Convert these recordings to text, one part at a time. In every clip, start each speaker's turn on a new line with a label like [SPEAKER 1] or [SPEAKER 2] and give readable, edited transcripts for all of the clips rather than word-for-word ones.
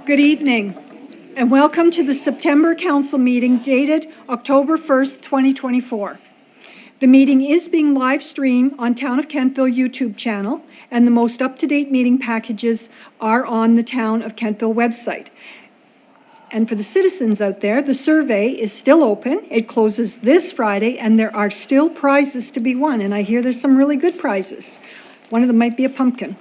[SPEAKER 1] Good evening, and welcome to the September Council meeting dated October 1st, 2024. The meeting is being live streamed on Town of Kentville YouTube channel, and the most up-to-date meeting packages are on the Town of Kentville website. And for the citizens out there, the survey is still open. It closes this Friday, and there are still prizes to be won, and I hear there's some really good prizes. One of them might be a pumpkin.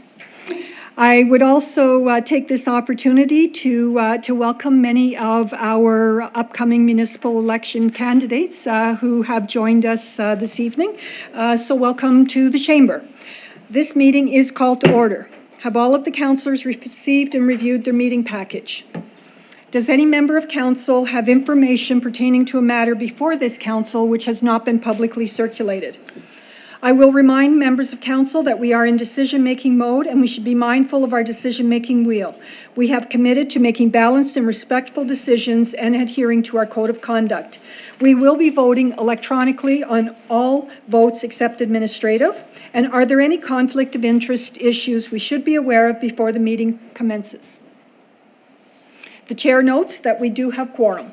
[SPEAKER 1] I would also take this opportunity to welcome many of our upcoming municipal election candidates who have joined us this evening. So welcome to the chamber. This meeting is called to order. Have all of the councillors received and reviewed their meeting package? Does any member of council have information pertaining to a matter before this council which has not been publicly circulated? I will remind members of council that we are in decision-making mode and we should be mindful of our decision-making wheel. We have committed to making balanced and respectful decisions and adhering to our code of conduct. We will be voting electronically on all votes except administrative. And are there any conflict of interest issues we should be aware of before the meeting commences? The chair notes that we do have quorum.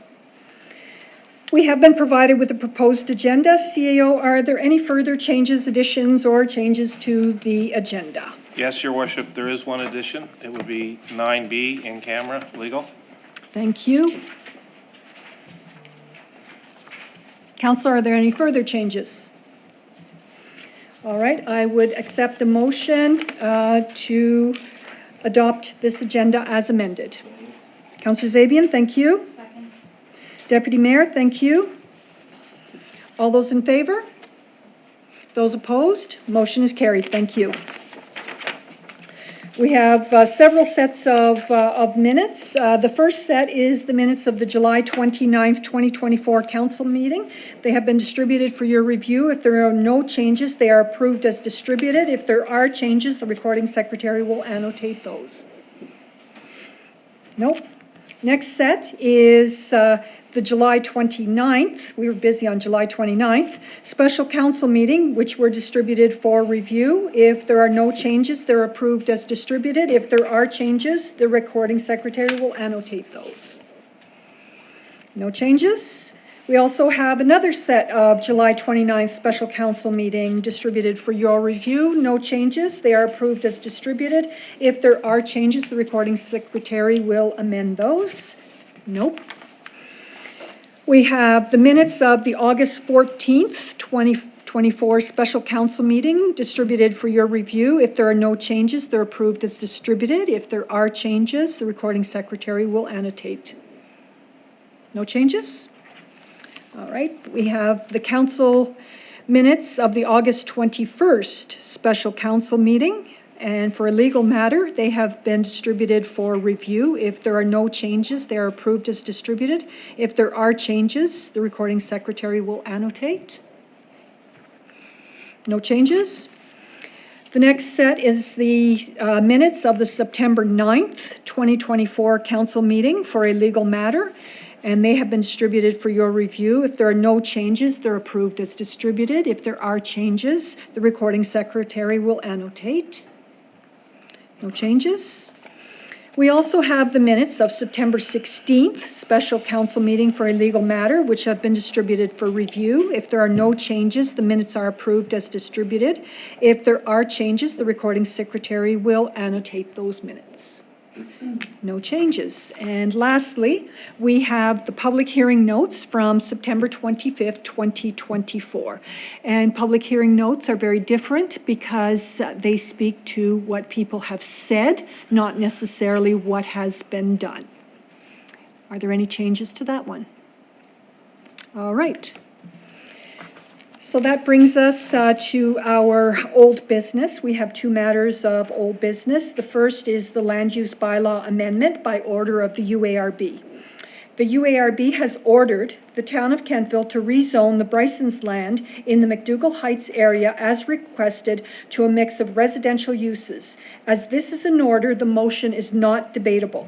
[SPEAKER 1] We have been provided with a proposed agenda. CAO, are there any further changes, additions, or changes to the agenda?
[SPEAKER 2] Yes, Your Worship, there is one addition. It would be 9B in camera, legal.
[SPEAKER 1] Thank you. Councillor, are there any further changes? All right, I would accept a motion to adopt this agenda as amended. Councillor Zabian, thank you.
[SPEAKER 3] Second.
[SPEAKER 1] Deputy Mayor, thank you. All those in favor? Those opposed? Motion is carried. Thank you. We have several sets of minutes. The first set is the minutes of the July 29th, 2024 council meeting. They have been distributed for your review. If there are no changes, they are approved as distributed. If there are changes, the recording secretary will annotate those. Nope. Next set is the July 29th, we were busy on July 29th, special council meeting, which were distributed for review. If there are no changes, they're approved as distributed. If there are changes, the recording secretary will annotate those. No changes. We also have another set of July 29th special council meeting distributed for your review. No changes. They are approved as distributed. If there are changes, the recording secretary will amend those. Nope. We have the minutes of the August 14th, 2024 special council meeting distributed for your review. If there are no changes, they're approved as distributed. If there are changes, the recording secretary will annotate. No changes? All right, we have the council minutes of the August 21st special council meeting, and for a legal matter, they have been distributed for review. If there are no changes, they are approved as distributed. If there are changes, the recording secretary will annotate. No changes. The next set is the minutes of the September 9th, 2024 council meeting for a legal matter. And they have been distributed for your review. If there are no changes, they're approved as distributed. If there are changes, the recording secretary will annotate. No changes. We also have the minutes of September 16th, special council meeting for a legal matter, which have been distributed for review. If there are no changes, the minutes are approved as distributed. If there are changes, the recording secretary will annotate those minutes. No changes. And lastly, we have the public hearing notes from September 25th, 2024. And public hearing notes are very different because they speak to what people have said, not necessarily what has been done. Are there any changes to that one? All right. So that brings us to our old business. We have two matters of old business. The first is the land use bylaw amendment by order of the UARB. The UARB has ordered the town of Kentville to rezone the Bryson's land in the McDougall Heights area as requested to a mix of residential uses. As this is an order, the motion is not debatable.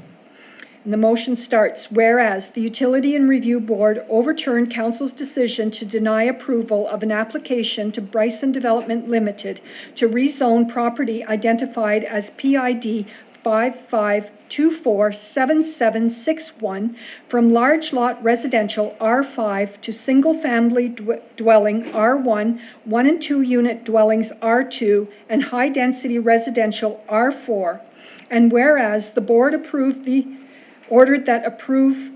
[SPEAKER 1] And the motion starts, whereas the Utility and Review Board overturned council's decision to deny approval of an application to Bryson Development Limited to rezone property identified as PID 55247761 from large lot residential R5 to single-family dwelling R1, 1 and 2 unit dwellings R2, and high-density residential R4. And whereas the board ordered that approve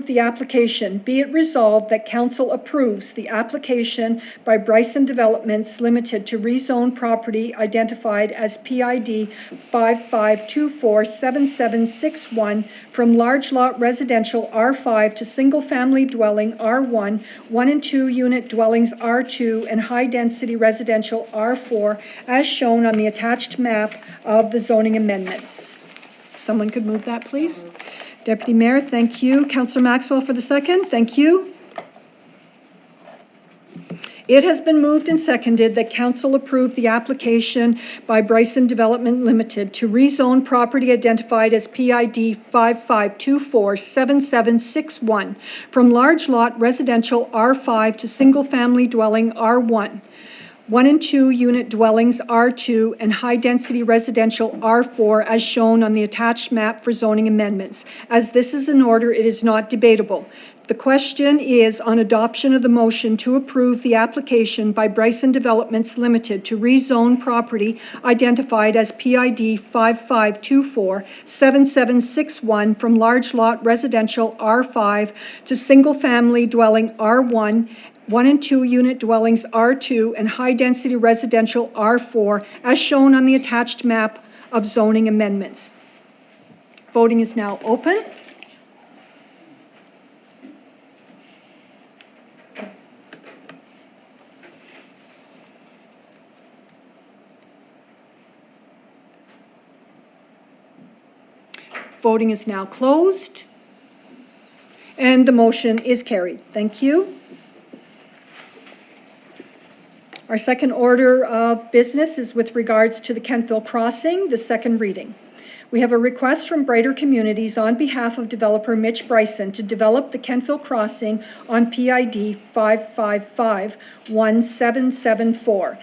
[SPEAKER 1] the application, be it resolved that council approves the application by Bryson Developments Limited to rezone property identified as PID 55247761 from large lot residential R5 to single-family dwelling R1, 1 and 2 unit dwellings R2, and high-density residential R4, as shown on the attached map of the zoning amendments. Someone could move that, please. Deputy Mayor, thank you. Councillor Maxwell for the second. Thank you. It has been moved and seconded that council approve the application by Bryson Development Limited to rezone property identified as PID 55247761 from large lot residential R5 to single-family dwelling R1. 1 and 2 unit dwellings R2 and high-density residential R4 as shown on the attached map for zoning amendments. As this is an order, it is not debatable. The question is on adoption of the motion to approve the application by Bryson Developments Limited to rezone property identified as PID 55247761 from large lot residential R5 to single-family dwelling R1, 1 and 2 unit dwellings R2, and high-density residential R4, as shown on the attached map of zoning amendments. Voting is now open. Voting is now closed. And the motion is carried. Thank you. Our second order of business is with regards to the Kentville Crossing, the second reading. We have a request from Brighter Communities on behalf of developer Mitch Bryson to develop the Kentville Crossing on PID 5551774.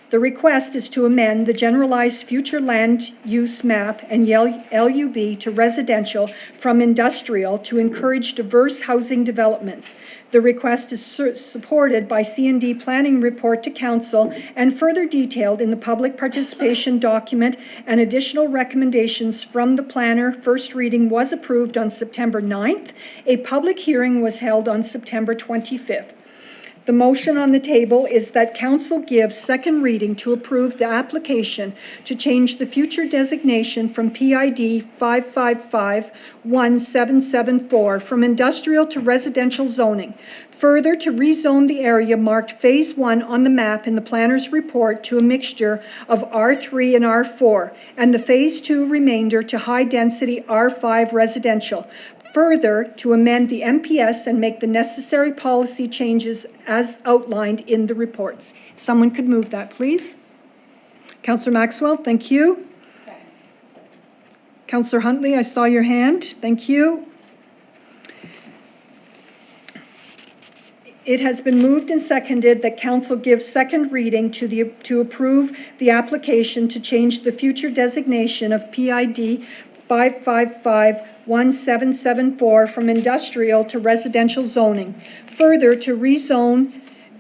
[SPEAKER 1] The request is to amend the generalized future land use map and LUB to residential from industrial to encourage diverse housing developments. The request is supported by C&D planning report to council and further detailed in the public participation document, and additional recommendations from the planner. First reading was approved on September 9th. A public hearing was held on September 25th. The motion on the table is that council give second reading to approve the application to change the future designation from PID 55517774 from industrial to residential zoning. Further, to rezone the area marked Phase 1 on the map in the planner's report to a mixture of R3 and R4, and the Phase 2 remainder to high-density R5 residential. Further, to amend the MPS and make the necessary policy changes as outlined in the reports. If someone could move that, please. Councillor Maxwell, thank you. Second. Councillor Huntley, I saw your hand. Thank you. It has been moved and seconded that council give second reading to approve the application to change the future designation of PID 5551774 from industrial to residential zoning. Further, to rezone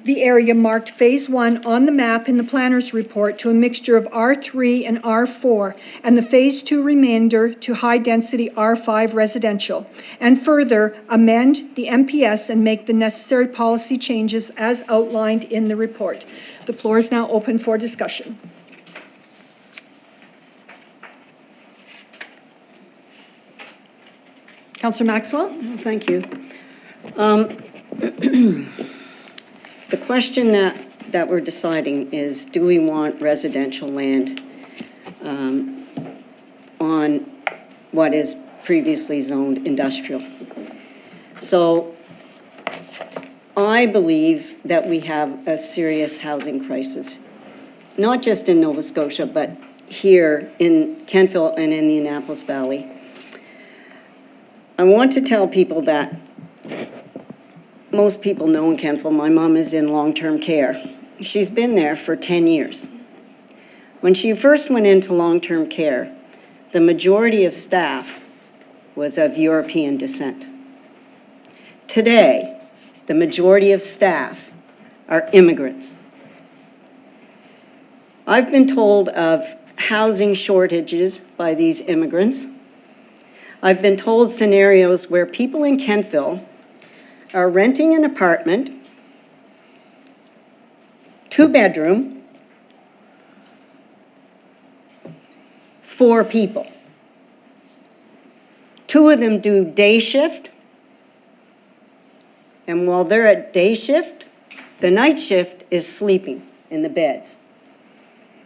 [SPEAKER 1] the area marked Phase 1 on the map in the planner's report to a mixture of R3 and R4, and the Phase 2 remainder to high-density R5 residential. And further, amend the MPS and make the necessary policy changes as outlined in the report. The floor is now open for discussion. Councillor Maxwell?
[SPEAKER 3] Thank you. The question that we're deciding is, do we want residential land on what is previously zoned industrial? So I believe that we have a serious housing crisis, not just in Nova Scotia, but here in Kentville and in the Annapolis Valley. I want to tell people that most people know in Kentville, my mom is in long-term care. She's been there for 10 years. When she first went into long-term care, the majority of staff was of European descent. Today, the majority of staff are immigrants. I've been told of housing shortages by these immigrants. I've been told scenarios where people in Kentville are renting an apartment, 2-bedroom, 4 people. 2 of them do day shift, and while they're at day shift, the night shift is sleeping in the beds.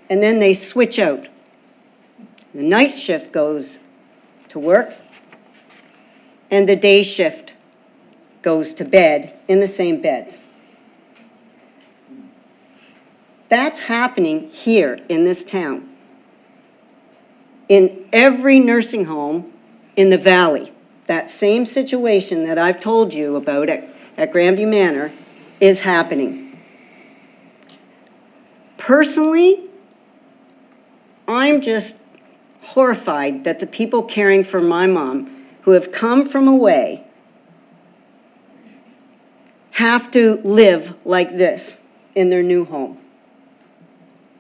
[SPEAKER 3] And then they switch out. The night shift goes to work, and the day shift goes to bed in the same beds. That's happening here in this town. In every nursing home in the valley, that same situation that I've told you about at Grandview Manor is happening. Personally, I'm just horrified that the people caring for my mom who have come from away have to live like this in their new home.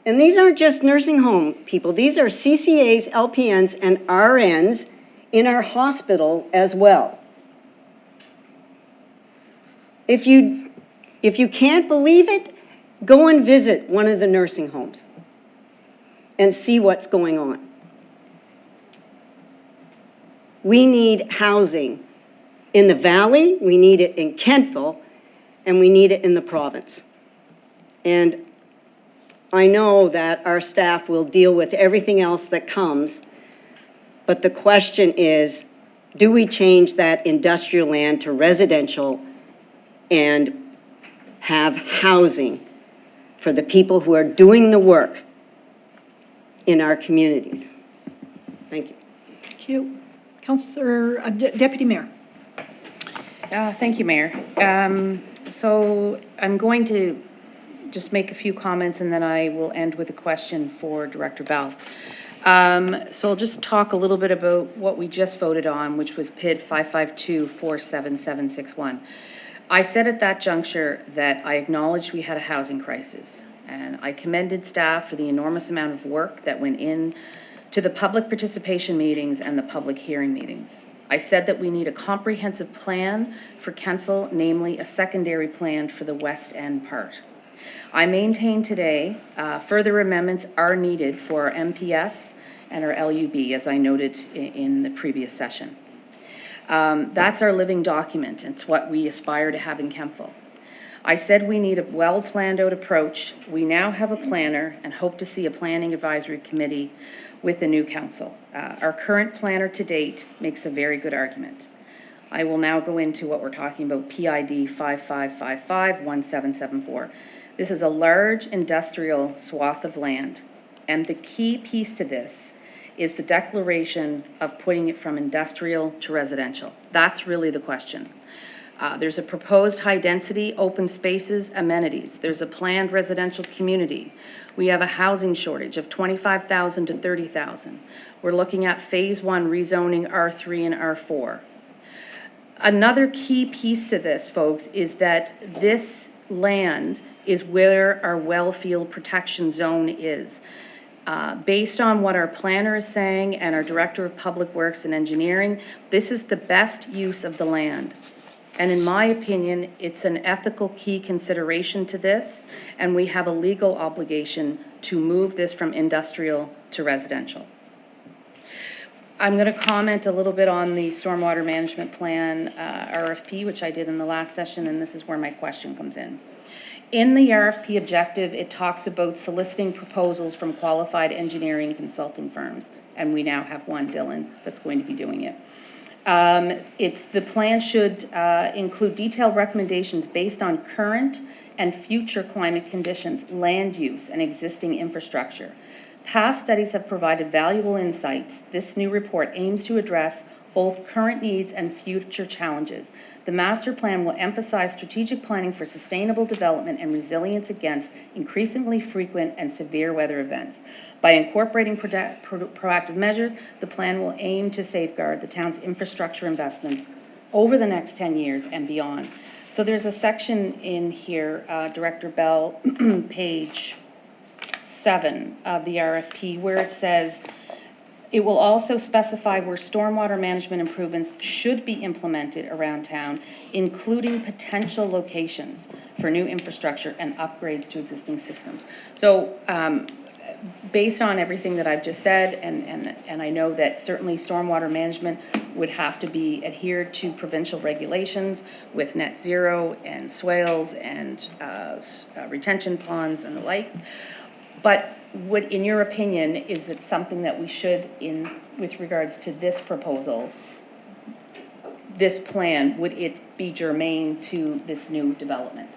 [SPEAKER 3] And these aren't just nursing home people. These are CCAs, LPNs, and RNs in our hospital as well. If you can't believe it, go and visit one of the nursing homes and see what's going on. We need housing in the valley, we need it in Kentville, and we need it in the province. And I know that our staff will deal with everything else that comes, but the question is, do we change that industrial land to residential and have housing for the people who are doing the work in our communities? Thank you.
[SPEAKER 1] Thank you. Councillor, Deputy Mayor.
[SPEAKER 4] Thank you, Mayor. So I'm going to just make a few comments and then I will end with a question for Director Bell. So I'll just talk a little bit about what we just voted on, which was PID 552-47761. I said at that juncture that I acknowledged we had a housing crisis, and I commended staff for the enormous amount of work that went in to the public participation meetings and the public hearing meetings. I said that we need a comprehensive plan for Kentville, namely a secondary plan for the West End part. I maintain today further amendments are needed for our MPS and our LUB, as I noted in the previous session. That's our living document. It's what we aspire to have in Kentville. I said we need a well-planned out approach. We now have a planner and hope to see a planning advisory committee with the new council. Our current planner to date makes a very good argument. I will now go into what we're talking about, PID 5555-1774. This is a large industrial swath of land, and the key piece to this is the declaration of putting it from industrial to residential. That's really the question. There's a proposed high-density open spaces amenities. There's a planned residential community. We have a housing shortage of 25,000 to 30,000. We're looking at phase 1 rezoning R3 and R4. Another key piece to this, folks, is that this land is where our wellfield protection zone is. Based on what our planner is saying and our Director of Public Works and Engineering, this is the best use of the land. And in my opinion, it's an ethical key consideration to this, and we have a legal obligation to move this from industrial to residential. I'm going to comment a little bit on the Stormwater Management Plan RFP, which I did in the last session, and this is where my question comes in. In the RFP objective, it talks about soliciting proposals from qualified engineering consulting firms, and we now have one, Dylan, that's going to be doing it. The plan should include detailed recommendations based on current and future climate conditions, land use, and existing infrastructure. Past studies have provided valuable insights. This new report aims to address both current needs and future challenges. The master plan will emphasize strategic planning for sustainable development and resilience against increasingly frequent and severe weather events. By incorporating proactive measures, the plan will aim to safeguard the town's infrastructure investments over the next 10 years and beyond. So there's a section in here, Director Bell, page 7 of the RFP, where it says, it will also specify where stormwater management improvements should be implemented around town, including potential locations for new infrastructure and upgrades to existing systems. So based on everything that I've just said, and I know that certainly stormwater management would have to be adhered to provincial regulations with net zero and swales and retention ponds and the like. But would, in your opinion, is it something that we should, with regards to this proposal, this plan, would it be germane to this new development?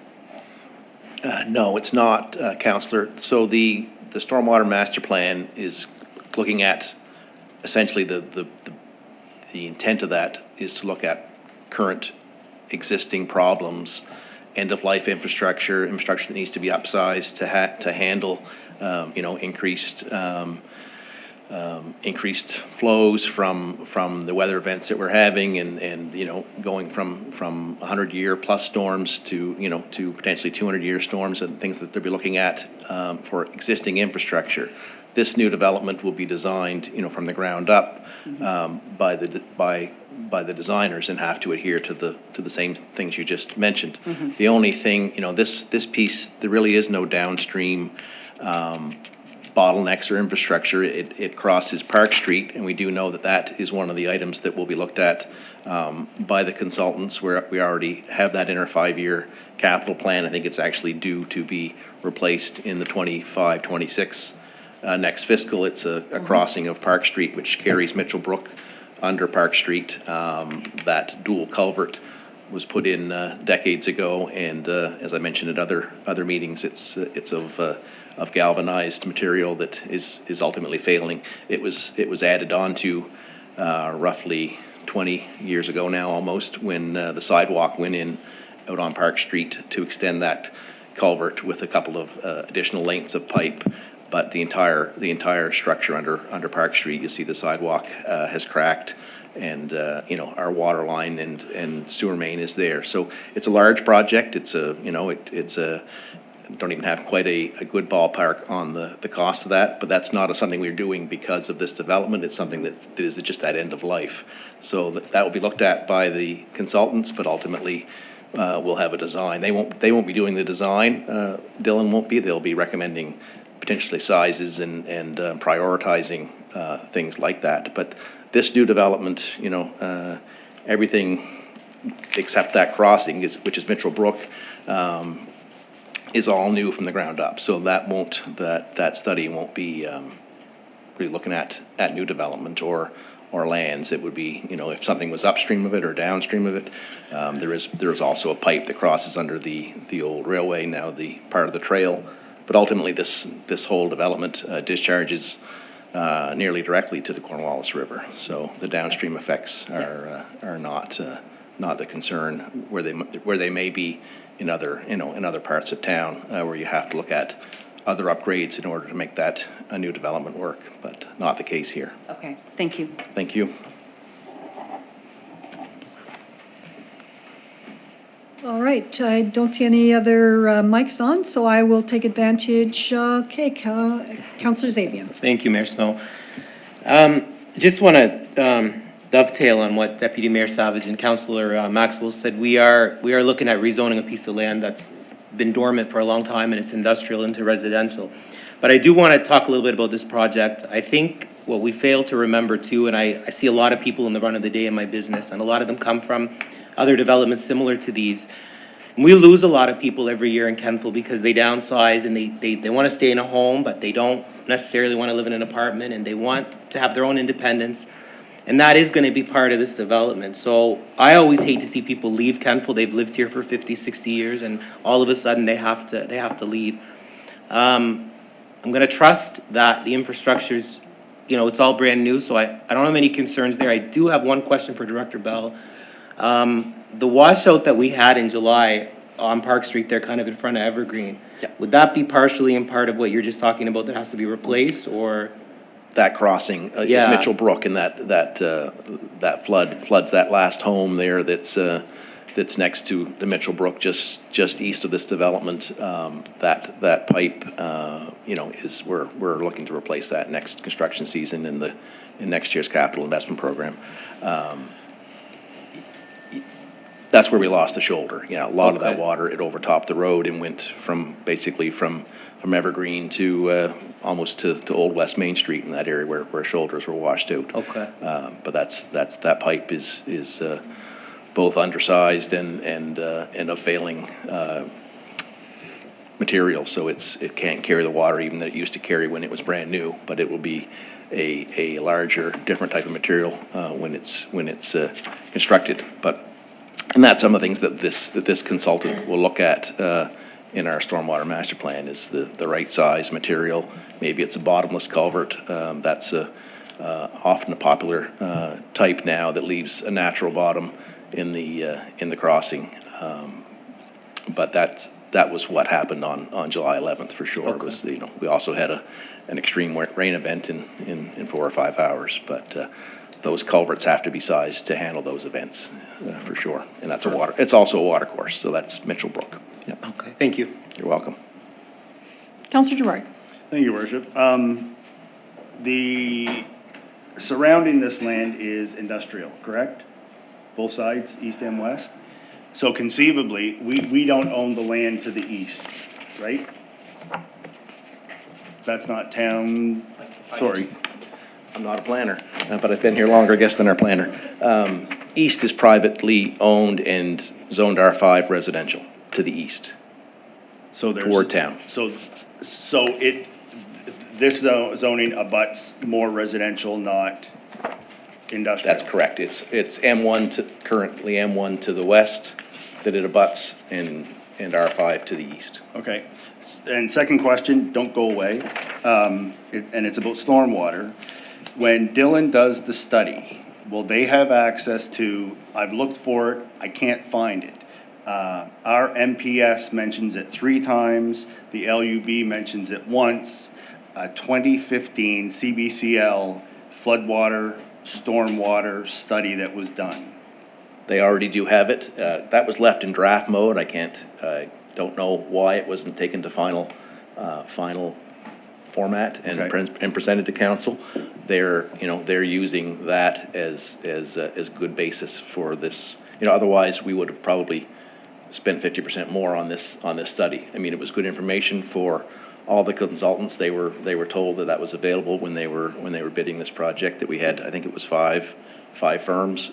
[SPEAKER 5] No, it's not, Councillor. So the Stormwater Master Plan is looking at, essentially, the intent of that is to look at current existing problems, end-of-life infrastructure that needs to be upsized to handle increased flows from the weather events that we're having, and going from 100-year plus storms to potentially 200-year storms and things that they'll be looking at for existing infrastructure. This new development will be designed from the ground up by the designers and have to adhere to the same things you just mentioned. Mm-hmm. The only thing, this piece, there really is no downstream bottlenecks or infrastructure. It crosses Park Street, and we do know that is one of the items that will be looked at by the consultants, where we already have that in our 5-year capital plan. I think it's actually due to be replaced in the 25-26 next fiscal. It's a crossing of Park Street, which carries Mitchell Brook under Park Street. That dual culvert was put in decades ago, and as I mentioned at other meetings, it's of galvanized material that is ultimately failing. It was added on to roughly 20 years ago now, almost, when the sidewalk went in out on Park Street to extend that culvert with a couple of additional lengths of pipe. But the entire structure under Park Street, you see the sidewalk has cracked, and our water line and sewer main is there. So it's a large project. It's don't even have quite a good ballpark on the cost of that, but that's not something we're doing because of this development. It's something that is just at end of life. So that will be looked at by the consultants, but ultimately we'll have a design. They won't be doing the design. Dylan won't be. They'll be recommending potentially sizes and prioritizing things like that. But this new development, everything except that crossing, which is Mitchell Brook, is all new from the ground up. So that study won't be really looking at new development or lands. It would be, if something was upstream of it or downstream of it. There is also a pipe that crosses under the old railway, now the part of the trail. But ultimately, this whole development discharges nearly directly to the Cornwallis River. So the downstream effects are not the concern where they may be in other parts of town where you have to look at other upgrades in order to make that a new development work, but not the case here.
[SPEAKER 4] Okay, thank you.
[SPEAKER 5] Thank you.
[SPEAKER 1] All right, I don't see any other mics on, so I will take advantage. Councillor Zavian.
[SPEAKER 6] Thank you, Mayor Snow. Just want to dovetail on what Deputy Mayor Savage and Councillor Maxwell said. We are looking at rezoning a piece of land that's been dormant for a long time, and it's industrial into residential. But I do want to talk a little bit about this project. I think what we fail to remember too, and I see a lot of people in the run of the day in my business, and a lot of them come from other developments similar to these. And we lose a lot of people every year in Kentville because they downsize and they want to stay in a home, but they don't necessarily want to live in an apartment, and they want to have their own independence. And that is going to be part of this development. So I always hate to see people leave Kentville. They've lived here for 50, 60 years, and all of a sudden they have to leave. I'm gonna trust that the infrastructure's, you know, it's all brand new, so I don't have any concerns there. I do have one question for Director Bell. The washout that we had in July on Park Street there, kind of in front of Evergreen.
[SPEAKER 5] Yeah.
[SPEAKER 6] Would that be partially in part of what you're just talking about that has to be replaced, or?
[SPEAKER 5] That crossing is
[SPEAKER 6] Yeah.
[SPEAKER 5] Mitchell Brook, and that floods that last home there that's next to the Mitchell Brook, just east of this development. That pipe, you know, we're looking to replace that next construction season in next year's capital investment program. That's where we lost the shoulder. You know, a lot of that
[SPEAKER 6] Okay.
[SPEAKER 5] water, it overtopped the road and went basically from Evergreen to almost to Old West Main Street in that area where shoulders were washed out.
[SPEAKER 6] Okay.
[SPEAKER 5] But that pipe is both undersized and of failing material, so it can't carry the water even that it used to carry when it was brand new. But it will be a larger, different type of material when it's constructed. And that's some of the things that this consultant will look at in our stormwater master plan, is the right size material. Maybe it's a bottomless culvert. That's often a popular type now that leaves a natural bottom in the crossing. But that was what happened on July 11th for sure.
[SPEAKER 6] Okay.
[SPEAKER 5] Was, you know, we also had an extreme rain event in 4 or 5 hours, but those culverts have to be sized to handle those events for sure. And that's it's also a water course, so that's Mitchell Brook. Yep.
[SPEAKER 6] Okay, thank you.
[SPEAKER 5] You're welcome.
[SPEAKER 1] Councillor Gerard.
[SPEAKER 7] Thank you, Worship. The surrounding this land is industrial, correct? Both sides, east and west? So conceivably, we don't own the land to the east, right? That's not town, sorry.
[SPEAKER 5] I'm not a planner, but I've been here longer, I guess, than our planner. East is privately owned and zoned R5 residential to the east.
[SPEAKER 7] So there's.
[SPEAKER 5] Toward town.
[SPEAKER 7] So this zoning abuts more residential, not industrial?
[SPEAKER 5] That's correct. It's currently M1 to the west that it abuts, and R5 to the east.
[SPEAKER 7] Okay. And second question, don't go away, and it's about stormwater. When Dylan does the study, will they have access to, I've looked for it, I can't find it. Our MPS mentions it 3 times, the LUB mentions it once. 2015 CBCL floodwater, stormwater study that was done.
[SPEAKER 5] They already do have it. That was left in draft mode. I don't know why it wasn't taken to final format and
[SPEAKER 7] Okay.
[SPEAKER 5] presented to council. They're using that as good basis for this. You know, otherwise we would have probably spent 50% more on this study. I mean, it was good information for all the consultants. They were told that was available when they were bidding this project. That we had, I think it was five firms,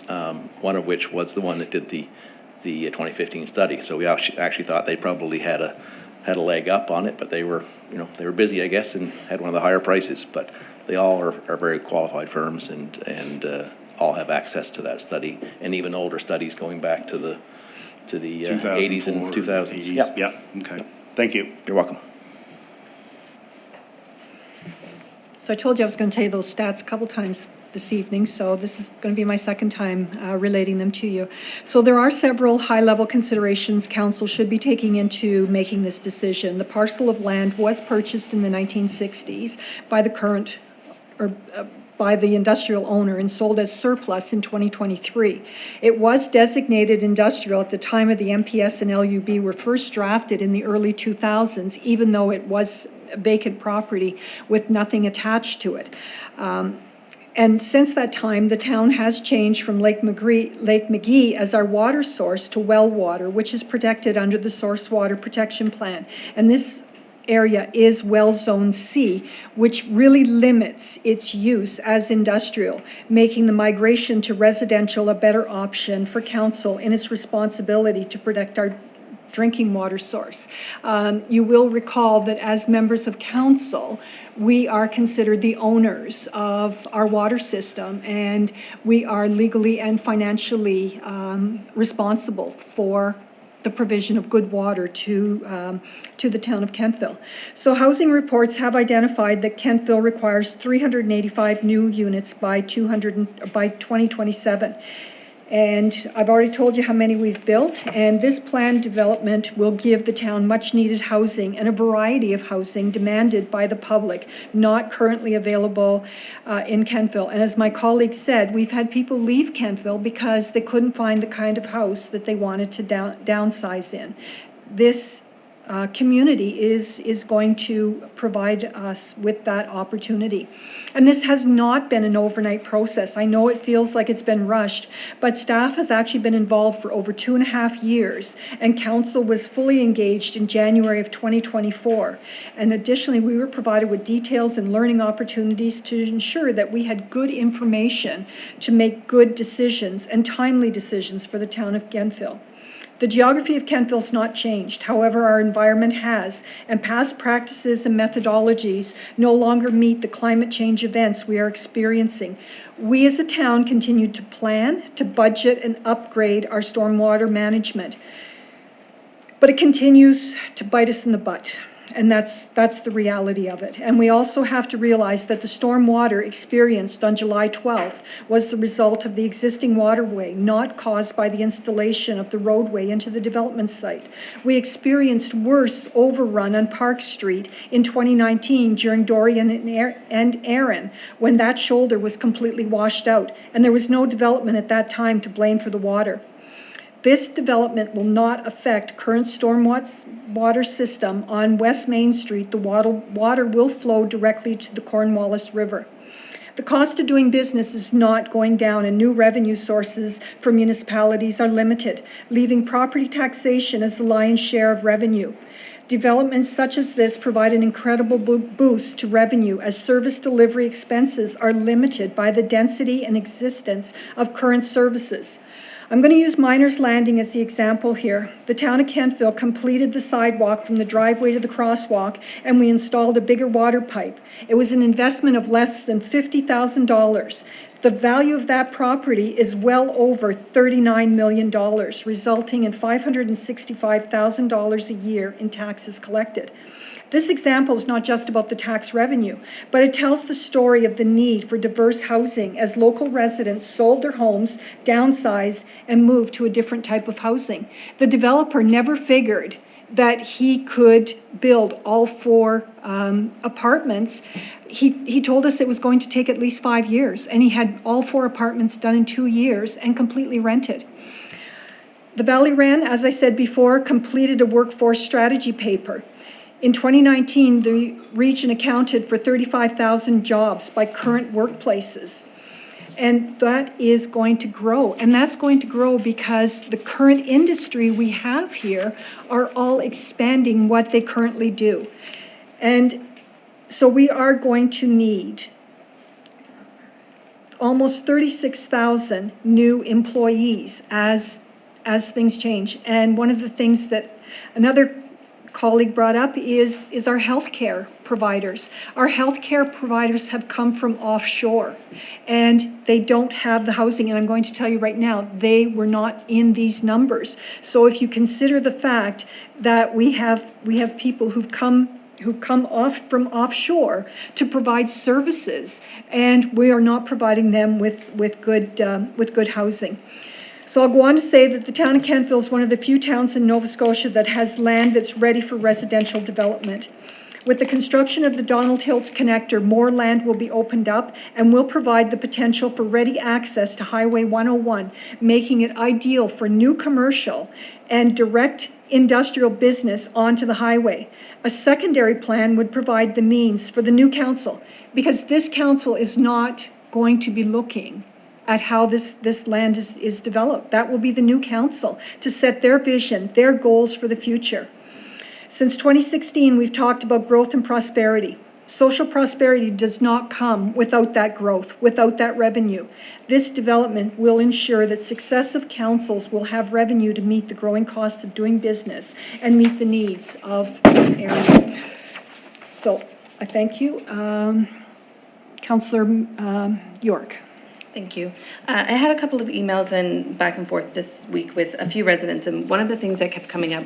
[SPEAKER 5] one of which was the one that did the 2015 study. So we actually thought they probably had a leg up on it, but they were busy, I guess, and had one of the higher prices. But they all are very qualified firms and all have access to that study, and even older studies going back to the 80s and 2000s. Yep.
[SPEAKER 7] Yep, okay. Thank you.
[SPEAKER 5] You're welcome.
[SPEAKER 1] So I told you I was going to tell you those stats a couple times this evening, so this is going to be my second time relating them to you. So there are several high-level considerations council should be taking into making this decision. The parcel of land was purchased in the 1960s by the current, by the industrial owner and sold as surplus in 2023. It was designated industrial at the time of the MPS and LUB were first drafted in the early 2000s, even though it was vacant property with nothing attached to it. And since that time, the town has changed from Lake McGee as our water source to well water, which is protected under the Source Water Protection Plan. And this area is well zone C, which really limits its use as industrial, making the migration to residential a better option for council in its responsibility to protect our drinking water source. You will recall that as members of council, we are considered the owners of our water system, and we are legally and financially responsible for the provision of good water to the town of Kentville. So housing reports have identified that Kentville requires 385 new units by 2027. And I've already told you how many we've built, and this planned development will give the town much-needed housing and a variety of housing demanded by the public, not currently available in Kentville. And as my colleague said, we've had people leave Kentville because they couldn't find the kind of house that they wanted to downsize in. This community is going to provide us with that opportunity. And this has not been an overnight process. I know it feels like it's been rushed, but staff has actually been involved for over 2.5 years, and council was fully engaged in January of 2024. And additionally, we were provided with details and learning opportunities to ensure that we had good information to make good decisions and timely decisions for the town of Kentville. The geography of Kentville's not changed. However, our environment has, and past practices and methodologies no longer meet the climate change events we are experiencing. We as a town continue to plan, to budget, and upgrade our stormwater management. But it continues to bite us in the butt. And that's the reality of it. And we also have to realize that the stormwater experienced on July 12th was the result of the existing waterway, not caused by the installation of the roadway into the development site. We experienced worse overrun on Park Street in 2019 during Dorian and Aaron, when that shoulder was completely washed out, and there was no development at that time to blame for the water. This development will not affect current stormwater system on West Main Street. The water will flow directly to the Cornwallis River. The cost of doing business is not going down, and new revenue sources for municipalities are limited, leaving property taxation as the lion's share of revenue. Developments such as this provide an incredible boost to revenue, as service delivery expenses are limited by the density and existence of current services. I'm going to use Miners Landing as the example here. The town of Kentville completed the sidewalk from the driveway to the crosswalk, and we installed a bigger water pipe. It was an investment of less than $50,000. The value of that property is well over $39 million, resulting in $565,000 a year in taxes collected. This example is not just about the tax revenue, but it tells the story of the need for diverse housing as local residents sold their homes, downsized, and moved to a different type of housing. The developer never figured that he could build all 4 apartments. He told us it was going to take at least 5 years, and he had all 4 apartments done in 2 years and completely rented. The Valley Wren, as I said before, completed a workforce strategy paper. In 2019, the region accounted for 35,000 jobs by current workplaces. And that is going to grow. And that's going to grow because the current industry we have here are all expanding what they currently do. And so we are going to need almost 36,000 new employees as things change. And one of the things that another colleague brought up is our healthcare providers. Our healthcare providers have come from offshore, and they don't have the housing. And I'm going to tell you right now, they were not in these numbers. So if you consider the fact that we have people who've come off from offshore to provide services, and we are not providing them with good housing. So I'll go on to say that the town of Kentville is one of the few towns in Nova Scotia that has land that's ready for residential development. With the construction of the Donald Hills Connector, more land will be opened up and will provide the potential for ready access to Highway 101, making it ideal for new commercial and direct industrial business onto the highway. A secondary plan would provide the means for the new council, because this council is not going to be looking at how this land is developed. That will be the new council to set their vision, their goals for the future. Since 2016, we've talked about growth and prosperity. Social prosperity does not come without that growth, without that revenue. This development will ensure that successive councils will have revenue to meet the growing cost of doing business and meet the needs of this area. So I thank you. Councillor York.
[SPEAKER 8] Thank you. I had a couple of emails and back and forth this week with a few residents, and one of the things that kept coming up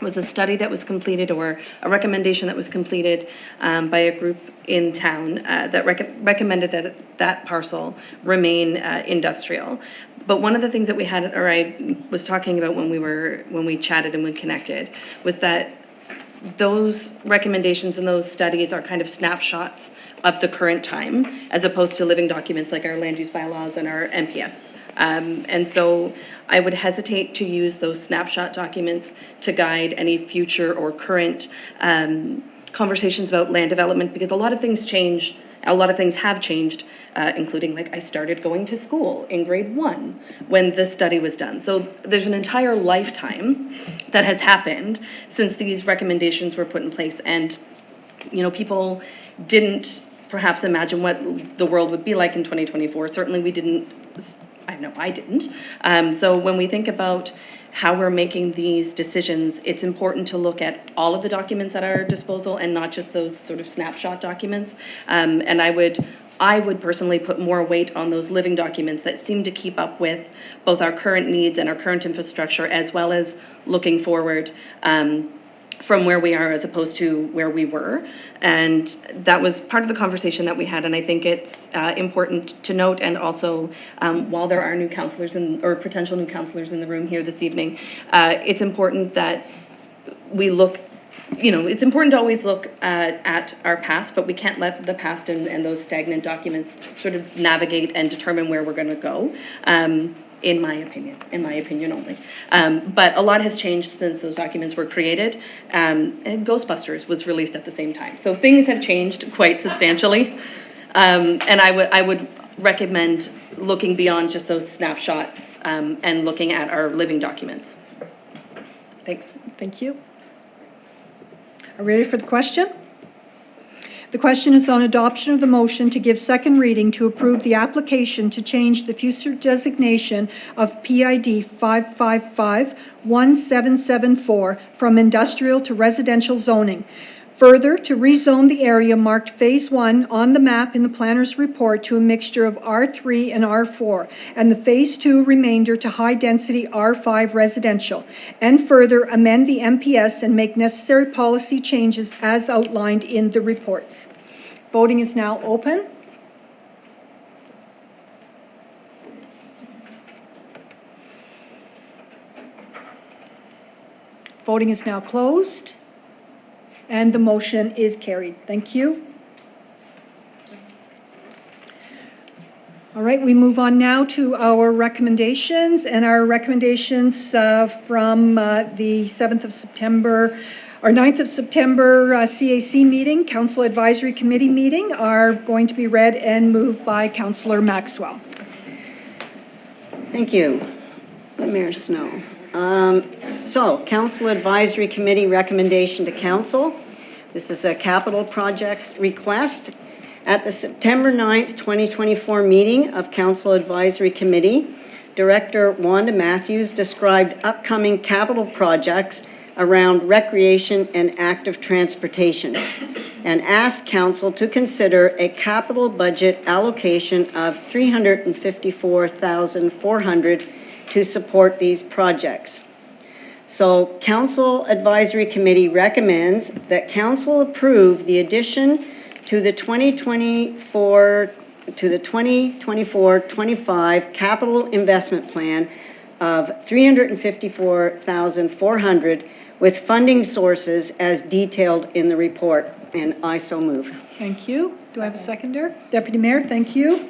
[SPEAKER 8] was a study that was completed or a recommendation that was completed by a group in town that recommended that that parcel remain industrial. But one of the things that we had, or I was talking about when we chatted and we connected, was that those recommendations and those studies are kind of snapshots of the current time, as opposed to living documents like our land use bylaws and our NPS. And so I would hesitate to use those snapshot documents to guide any future or current conversations about land development, because a lot of things change, a lot of things have changed, including like I started going to school in grade 1 when this study was done. So there's an entire lifetime that has happened since these recommendations were put in place. And, you know, people didn't perhaps imagine what the world would be like in 2024. Certainly we didn't, I know I didn't. So when we think about how we're making these decisions, it's important to look at all of the documents at our disposal and not just those sort of snapshot documents. And I would personally put more weight on those living documents that seem to keep up with both our current needs and our current infrastructure, as well as looking forward from where we are as opposed to where we were. And that was part of the conversation that we had, and I think it's important to note. And also, while there are new councillors or potential new councillors in the room here this evening, it's important that we look, you know, it's important to always look at our past, but we can't let the past and those stagnant documents sort of navigate and determine where we're going to go. In my opinion only. But a lot has changed since those documents were created, and Ghostbusters was released at the same time. So things have changed quite substantially. And I would recommend looking beyond just those snapshots and looking at our living documents. Thanks.
[SPEAKER 1] Thank you. Are we ready for the question? The question is on adoption of the motion to give second reading to approve the application to change the future designation of PID 555-1774 from industrial to residential zoning. Further, to rezone the area marked Phase 1 on the map in the planner's report to a mixture of R3 and R4, and the Phase 2 remainder to high-density R5 residential, and further amend the MPS and make necessary policy changes as outlined in the reports. Voting is now open. Voting is now closed. And the motion is carried. Thank you. All right, we move on now to our recommendations, and our recommendations from the 7th of September, or 9th of September CAC meeting, Council Advisory Committee meeting, are going to be read and moved by Councillor Maxwell.
[SPEAKER 3] Thank you, Mayor Snow. So, Council Advisory Committee recommendation to Council. This is a capital projects request. At the September 9th, 2024 meeting of Council Advisory Committee, Director Wanda Matthews described upcoming capital projects around recreation and active transportation, and asked Council to consider a capital budget allocation of $354,400 to support these projects. So Council Advisory Committee recommends that Council approve the addition to the 2024-25 capital investment plan of $354,400 with funding sources as detailed in the report, and I so move.
[SPEAKER 1] Thank you. Do I have a seconder? Deputy Mayor, thank you.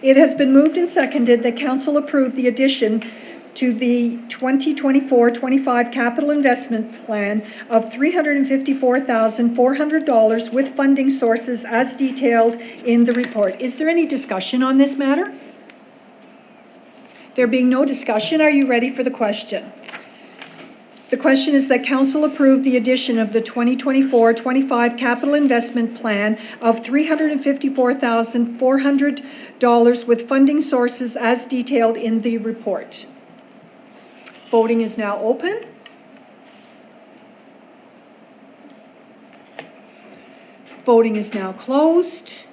[SPEAKER 1] It has been moved and seconded that Council approve the addition to the 2024-25 capital investment plan of $354,400 with funding sources as detailed in the report. Is there any discussion on this matter? There being no discussion, are you ready for the question? The question is that Council approve the addition of the 2024-25 capital investment plan of $354,400 with funding sources as detailed in the report. Voting is now open. Voting is now closed.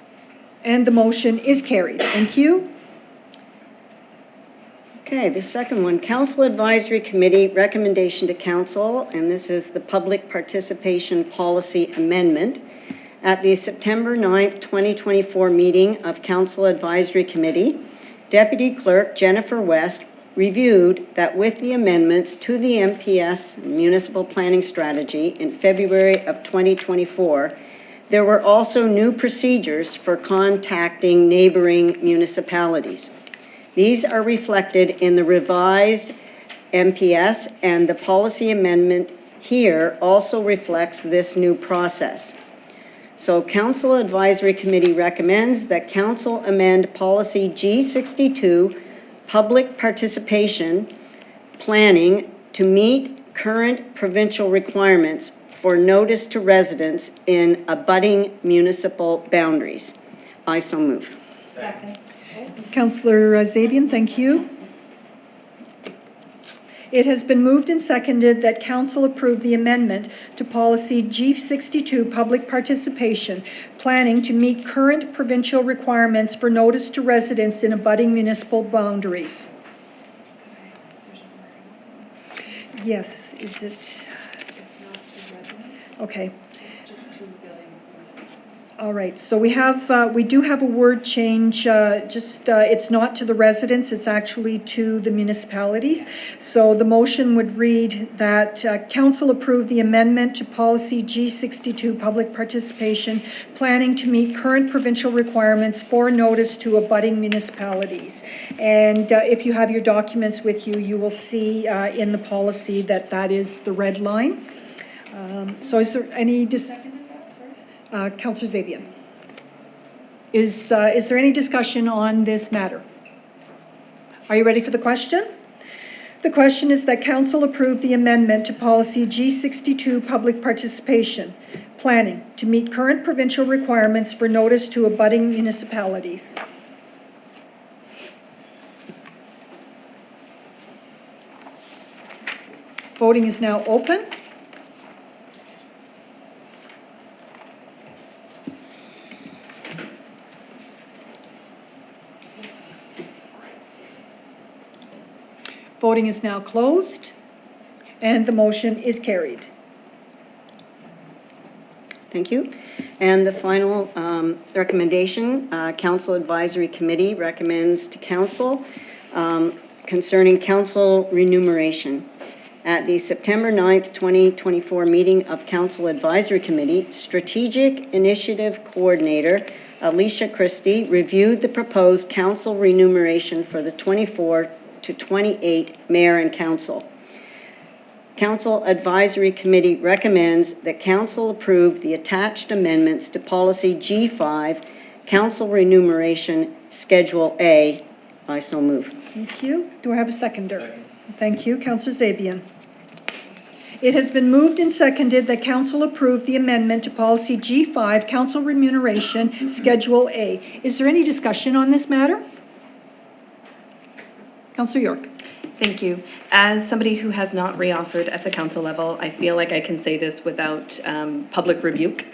[SPEAKER 1] And the motion is carried. Thank you.
[SPEAKER 3] Okay, the second one, Council Advisory Committee recommendation to Council, and this is the Public Participation Policy Amendment. At the September 9th, 2024 meeting of Council Advisory Committee, Deputy Clerk Jennifer West reviewed that with the amendments to the MPS Municipal Planning Strategy in February of 2024, there were also new procedures for contacting neighboring municipalities. These are reflected in the revised MPS, and the policy amendment here also reflects this new process. So Council Advisory Committee recommends that Council amend Policy G62, Public Participation Planning, to meet current provincial requirements for notice to residents in abutting municipal boundaries. I so move.
[SPEAKER 1] Councillor Zabian, thank you. It has been moved and seconded that Council approve the amendment to Policy G62, Public Participation, Planning to meet current provincial requirements for notice to residents in abutting municipal boundaries. Yes, is it?
[SPEAKER 9] It's not to residents,
[SPEAKER 1] Okay.
[SPEAKER 9] it's just to building municipalities.
[SPEAKER 1] All right, so we do have a word change, it's not to the residents, it's actually to the municipalities. So the motion would read that Council approve the amendment to Policy G62, Public Participation, Planning to meet current provincial requirements for notice to abutting municipalities. And if you have your documents with you, you will see in the policy that that is the red line. So is there any... Councillor Zabian. Is there any discussion on this matter? Are you ready for the question? The question is that Council approve the amendment to Policy G62, Public Participation, Planning to meet current provincial requirements for notice to abutting municipalities. Voting is now open. Voting is now closed, and the motion is carried.
[SPEAKER 3] Thank you. And the final recommendation, Council Advisory Committee recommends to Council concerning Council remuneration. At the September 9th, 2024 meeting of Council Advisory Committee, Strategic Initiative Coordinator Alicia Christie reviewed the proposed Council remuneration for the 24 to 28 Mayor and Council. Council Advisory Committee recommends that Council approve the attached amendments to Policy G5, Council Remuneration Schedule A. I so move.
[SPEAKER 1] Thank you. Do I have a seconder? Second. Thank you. Councillor Zabian. It has been moved and seconded that Council approve the amendment to Policy G5, Council Remuneration Schedule A. Is there any discussion on this matter? Councillor York.
[SPEAKER 8] Thank you. As somebody who has not reauthored at the council level, I feel like I can say this without public rebuke.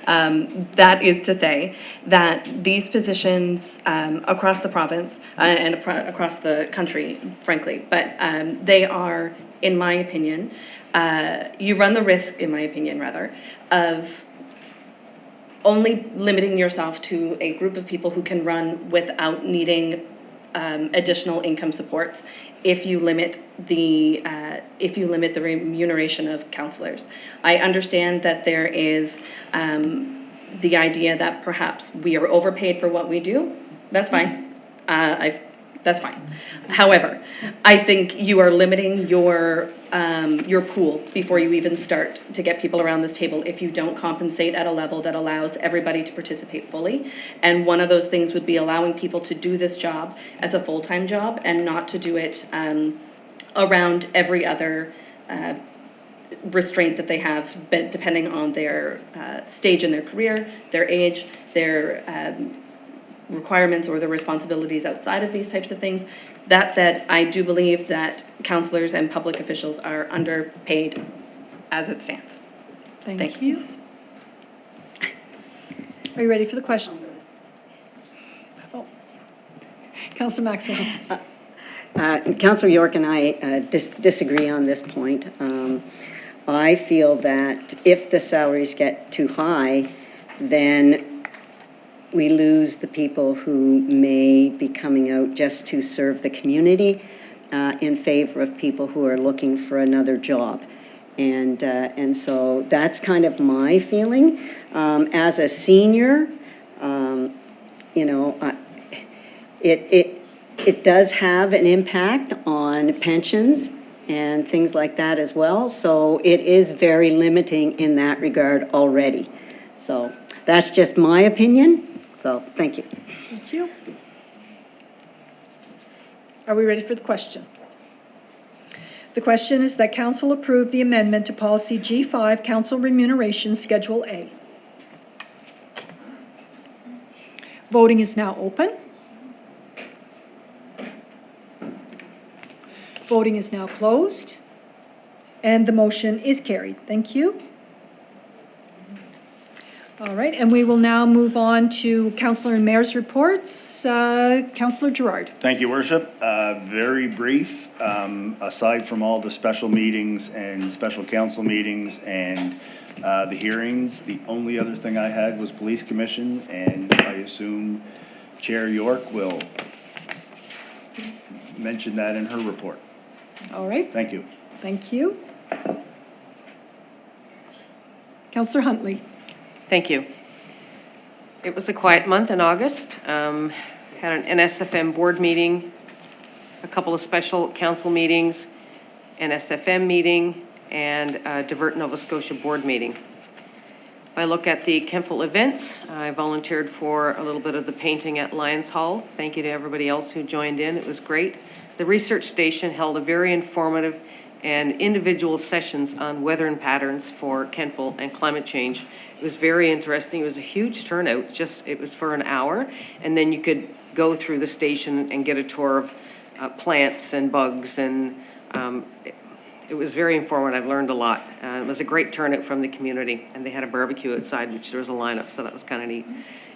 [SPEAKER 8] That is to say that these positions across the province and across the country, frankly, but they are, in my opinion, you run the risk, in my opinion rather, of only limiting yourself to a group of people who can run without needing additional income supports if you limit the remuneration of councillors. I understand that there is the idea that perhaps we are overpaid for what we do. That's fine. That's fine. However, I think you are limiting your pool before you even start to get people around this table if you don't compensate at a level that allows everybody to participate fully. And one of those things would be allowing people to do this job as a full-time job and not to do it around every other restraint that they have, depending on their stage in their career, their age, their requirements or the responsibilities outside of these types of things. That said, I do believe that councillors and public officials are underpaid as it stands.
[SPEAKER 1] Thank you. Are you ready for the question? Councillor Maxwell.
[SPEAKER 3] Councillor York and I disagree on this point. I feel that if the salaries get too high, then we lose the people who may be coming out just to serve the community in favor of people who are looking for another job. And so that's kind of my feeling. As a senior, you know, it does have an impact on pensions and things like that as well. So it is very limiting in that regard already. So that's just my opinion. So thank you.
[SPEAKER 1] Thank you. Are we ready for the question? The question is that council approve the amendment to policy G5, council remuneration, Schedule A. Voting is now open. Voting is now closed. And the motion is carried. Thank you. All right, and we will now move on to councillor and mayor's reports. Councillor Gerard.
[SPEAKER 7] Thank you, Worship. Very brief, aside from all the special meetings and special council meetings and the hearings, the only other thing I had was police commission, and I assume Chair York will mention that in her report.
[SPEAKER 1] All right.
[SPEAKER 7] Thank you.
[SPEAKER 1] Thank you. Councillor Huntley.
[SPEAKER 10] Thank you. It was a quiet month in August. Had an NSFM board meeting, a couple of special council meetings, an SFM meeting, and a Divert Nova Scotia board meeting. If I look at the Kemptville events, I volunteered for a little bit of the painting at Lions Hall. Thank you to everybody else who joined in. It was great. The research station held a very informative and individual sessions on weather and patterns for Kemptville and climate change. It was very interesting. It was a huge turnout. It was for an hour, and then you could go through the station and get a tour of plants and bugs, and it was very informative. I've learned a lot. It was a great turnout from the community, and they had a barbecue outside, which there was a lineup, so that was kind of neat.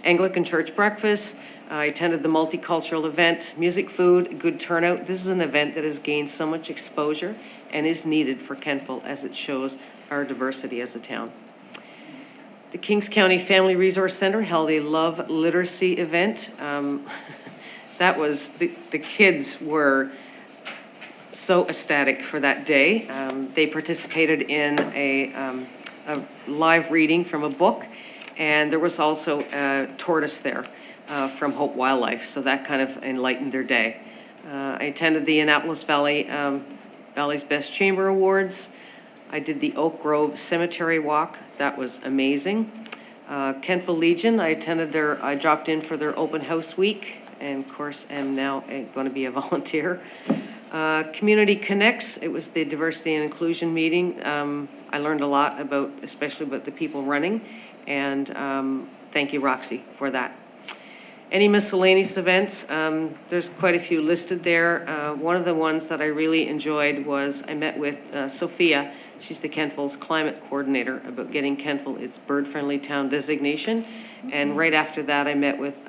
[SPEAKER 10] Anglican church breakfast. I attended the multicultural event. Music, food, good turnout. This is an event that has gained so much exposure and is needed for Kemptville as it shows our diversity as a town. The Kings County Family Resource Center held a love literacy event. That was, the kids were so ecstatic for that day. They participated in a live reading from a book, and there was also a tortoise there from Hope Wildlife, so that kind of enlightened their day. I attended the Annapolis Valley's Best Chamber Awards. I did the Oak Grove Cemetery Walk. That was amazing. Kemptville Legion, I dropped in for their open house week, and of course am now going to be a volunteer. Community Connects, it was the diversity and inclusion meeting. I learned a lot especially about the people running, and thank you, Roxy, for that. Any miscellaneous events? There's quite a few listed there. One of the ones that I really enjoyed was I met with Sophia. She's the Kemptville's climate coordinator, about getting Kemptville its bird-friendly town designation. And right after that, I met with,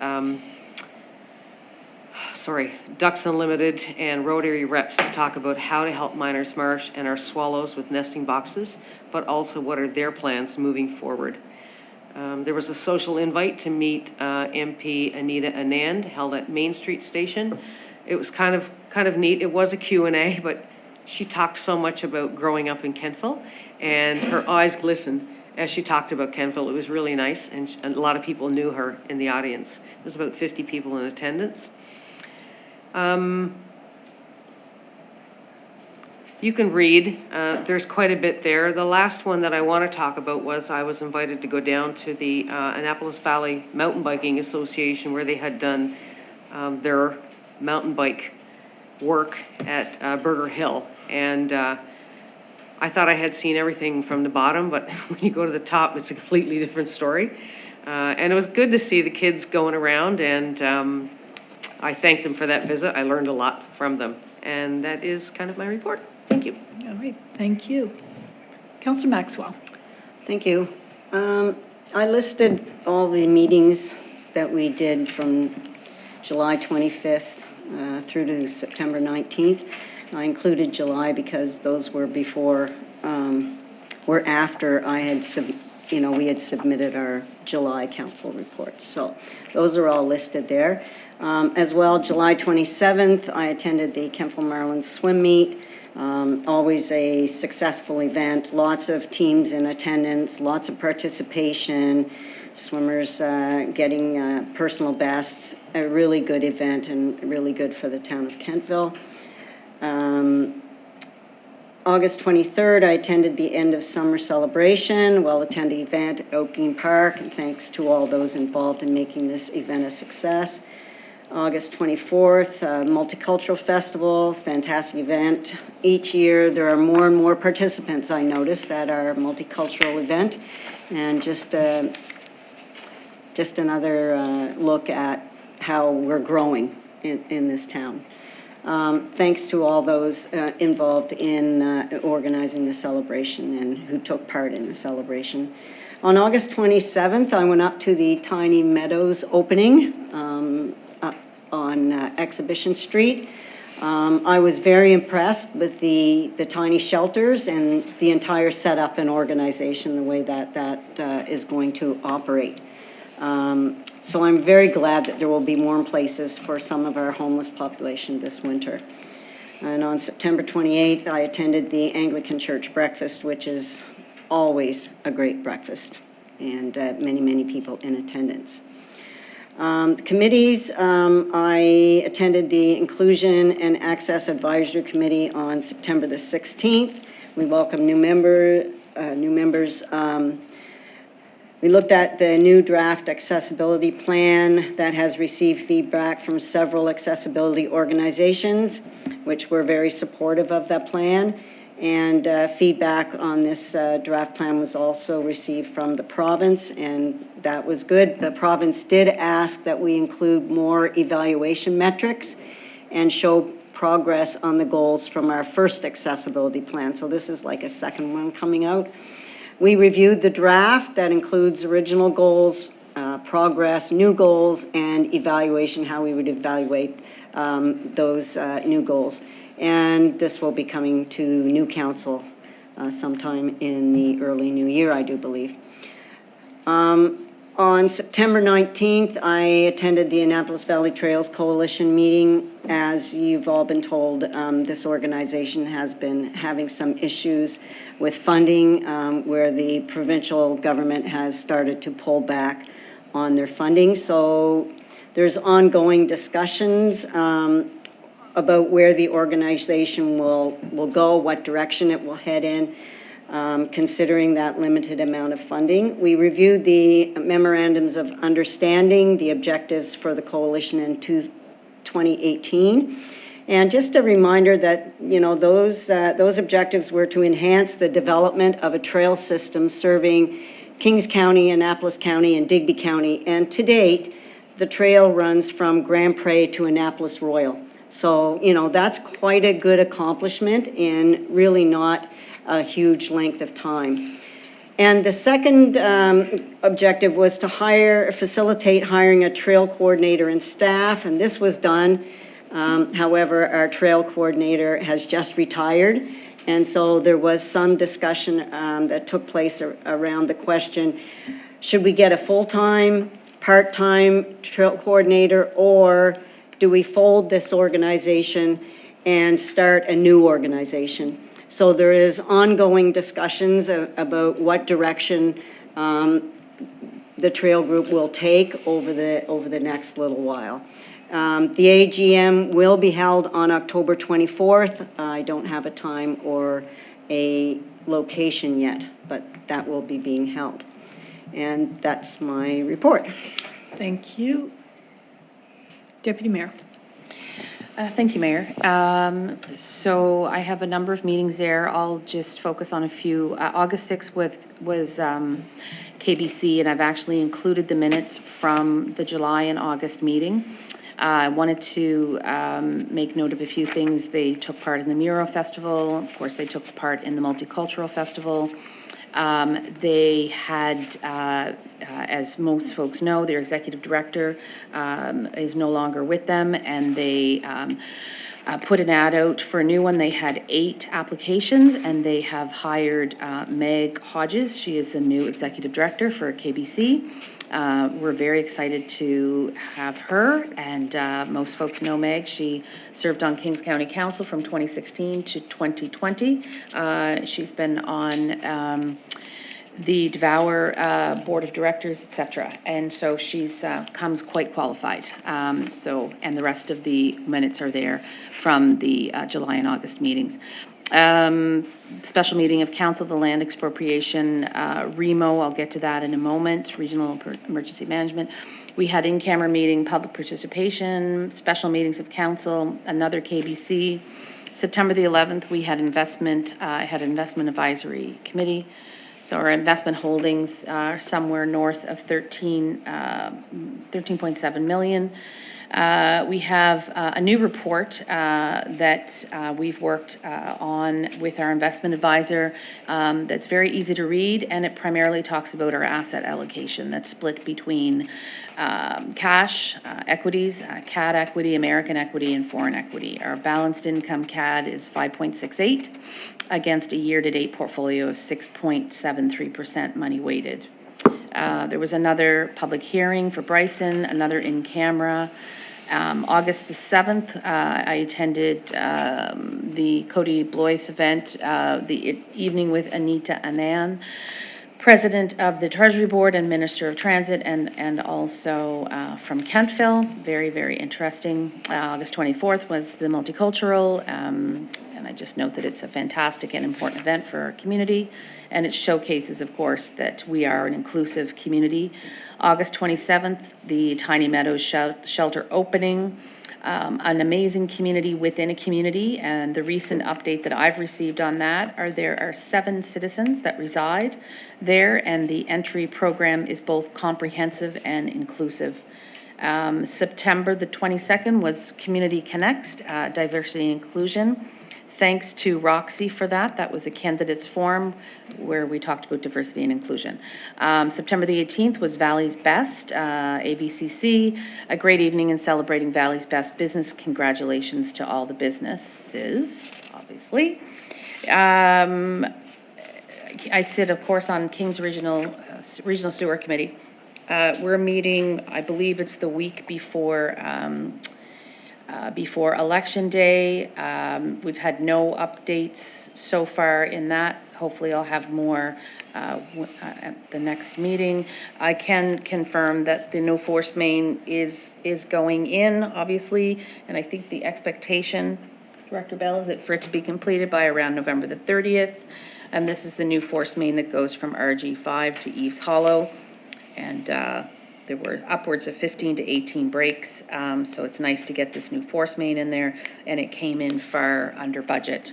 [SPEAKER 10] Ducks Unlimited and Rotary reps to talk about how to help Miners Marsh and our swallows with nesting boxes, but also what are their plans moving forward. There was a social invite to meet MP Anita Anand, held at Main Street Station. It was kind of neat. It was a Q&A, but she talked so much about growing up in Kemptville, and her eyes glistened as she talked about Kemptville. It was really nice, and a lot of people knew her in the audience. There was about 50 people in attendance. You can read. There's quite a bit there. The last one that I want to talk about was I was invited to go down to the Annapolis Valley Mountain Biking Association, where they had done their mountain bike work at Burger Hill. And I thought I had seen everything from the bottom, but when you go to the top, it's a completely different story. And it was good to see the kids going around, and I thanked them for that visit. I learned a lot from them. And that is kind of my report. Thank you.
[SPEAKER 1] All right, thank you. Councillor Maxwell.
[SPEAKER 3] Thank you. I listed all the meetings that we did from July 25th through to September 19th. I included July because those were before, were after I had, we had submitted our July council reports. So those are all listed there. As well, July 27th, I attended the Kentville Maryland Swim Meet. Always a successful event, lots of teams in attendance, lots of participation, swimmers getting personal bests, a really good event and really good for the town of Kentville. August 23rd, I attended the end of summer celebration, well-attended event at Oakeen Park, and thanks to all those involved in making this event a success. August 24th, Multicultural Festival, fantastic event. Each year, there are more and more participants, I notice, at our multicultural event. And just another look at how we're growing in this town. Thanks to all those involved in organizing the celebration and who took part in the celebration. On August 27th, I went up to the Tiny Meadows opening on Exhibition Street. I was very impressed with the tiny shelters and the entire setup and organization, the way that is going to operate. So I'm very glad that there will be warm places for some of our homeless population this winter. And on September 28th, I attended the Anglican Church breakfast, which is always a great breakfast, and many, many people in attendance. Committees, I attended the Inclusion and Access Advisory Committee on September the 16th. We welcome new members. We looked at the new draft accessibility plan that has received feedback from several accessibility organizations, which were very supportive of that plan. And feedback on this draft plan was also received from the province, and that was good. The province did ask that we include more evaluation metrics and show progress on the goals from our first accessibility plan. So this is like a second one coming out. We reviewed the draft that includes original goals, progress, new goals, and evaluation, how we would evaluate those new goals. And this will be coming to new council sometime in the early new year, I do believe. On September 19th, I attended the Annapolis Valley Trails Coalition meeting. As you've all been told, this organization has been having some issues with funding where the provincial government has started to pull back on their funding. So there's ongoing discussions about where the organization will go, what direction it will head in. Considering that limited amount of funding. We reviewed the memorandums of understanding, the objectives for the coalition in 2018. And just a reminder that, those objectives were to enhance the development of a trail system serving Kings County, Annapolis County, and Digby County. And to date, the trail runs from Grand Pre to Annapolis Royal. So, that's quite a good accomplishment and really not a huge length of time. And the second objective was to facilitate hiring a trail coordinator and staff, and this was done. However, our trail coordinator has just retired, and so there was some discussion that took place around the question, should we get a full-time, part-time trail coordinator, or do we fold this organization and start a new organization? So there is ongoing discussions about what direction the trail group will take over the next little while. The AGM will be held on October 24th. I don't have a time or a location yet, but that will be being held. And that's my report.
[SPEAKER 1] Thank you. Deputy Mayor.
[SPEAKER 4] Thank you, Mayor. So I have a number of meetings there. I'll just focus on a few. August 6th was KBC, and I've actually included the minutes from the July and August meeting. I wanted to make note of a few things. They took part in the Muro Festival. Of course, they took part in the Multicultural Festival. They had, as most folks know, their executive director is no longer with them, and they put an ad out for a new one. They had 8 applications, and they have hired Meg Hodges. She is the new executive director for KBC. We're very excited to have her, and most folks know Meg. She served on Kings County Council from 2016 to 2020. She's been on the Devour Board of Directors, et cetera. And so she's comes quite qualified. And the rest of the minutes are there from the July and August meetings. Special meeting of Council of the Land Expropriation, REMO, I'll get to that in a moment, Regional Emergency Management. We had in-camera meeting, public participation, special meetings of council, another KBC. September the 11th, we had investment advisory committee. So our investment holdings are somewhere north of 13.7 million. We have a new report that we've worked on with our investment advisor that's very easy to read, and it primarily talks about our asset allocation that's split between cash, equities, CAD equity, American equity, and foreign equity. Our balanced income CAD is 5.68 against a year-to-date portfolio of 6.73% money weighted. There was another public hearing for Bryson, another in camera. August the 7th, I attended the Cody Blois event, the evening with Anita Anand, President of the Treasury Board and Minister of Transit, and also from Kentville. Very, very interesting. August 24th was the multicultural, and I just note that it's a fantastic and important event for our community, and it showcases, of course, that we are an inclusive community. August 27th, the Tiny Meadows shelter opening, an amazing community within a community, and the recent update that I've received on that there are 7 citizens that reside there, and the entry program is both comprehensive and inclusive. September the 22nd was Community Connects, Diversity and Inclusion. Thanks to Roxy for that. That was a candidates forum where we talked about diversity and inclusion. September the 18th was Valley's Best, ABCC, a great evening in celebrating Valley's Best business. Congratulations to all the businesses, obviously. I sit, of course, on King's Regional Sewer Committee. We're meeting, I believe it's the week before Election Day. We've had no updates so far in that. Hopefully I'll have more at the next meeting. I can confirm that the no force main is going in, obviously, and I think the expectation, Director Bell, is for it to be completed by around November the 30th. And this is the new force main that goes from RG5 to Eves Hollow. And there were upwards of 15 to 18 breaks, so it's nice to get this new force main in there, and it came in far under budget.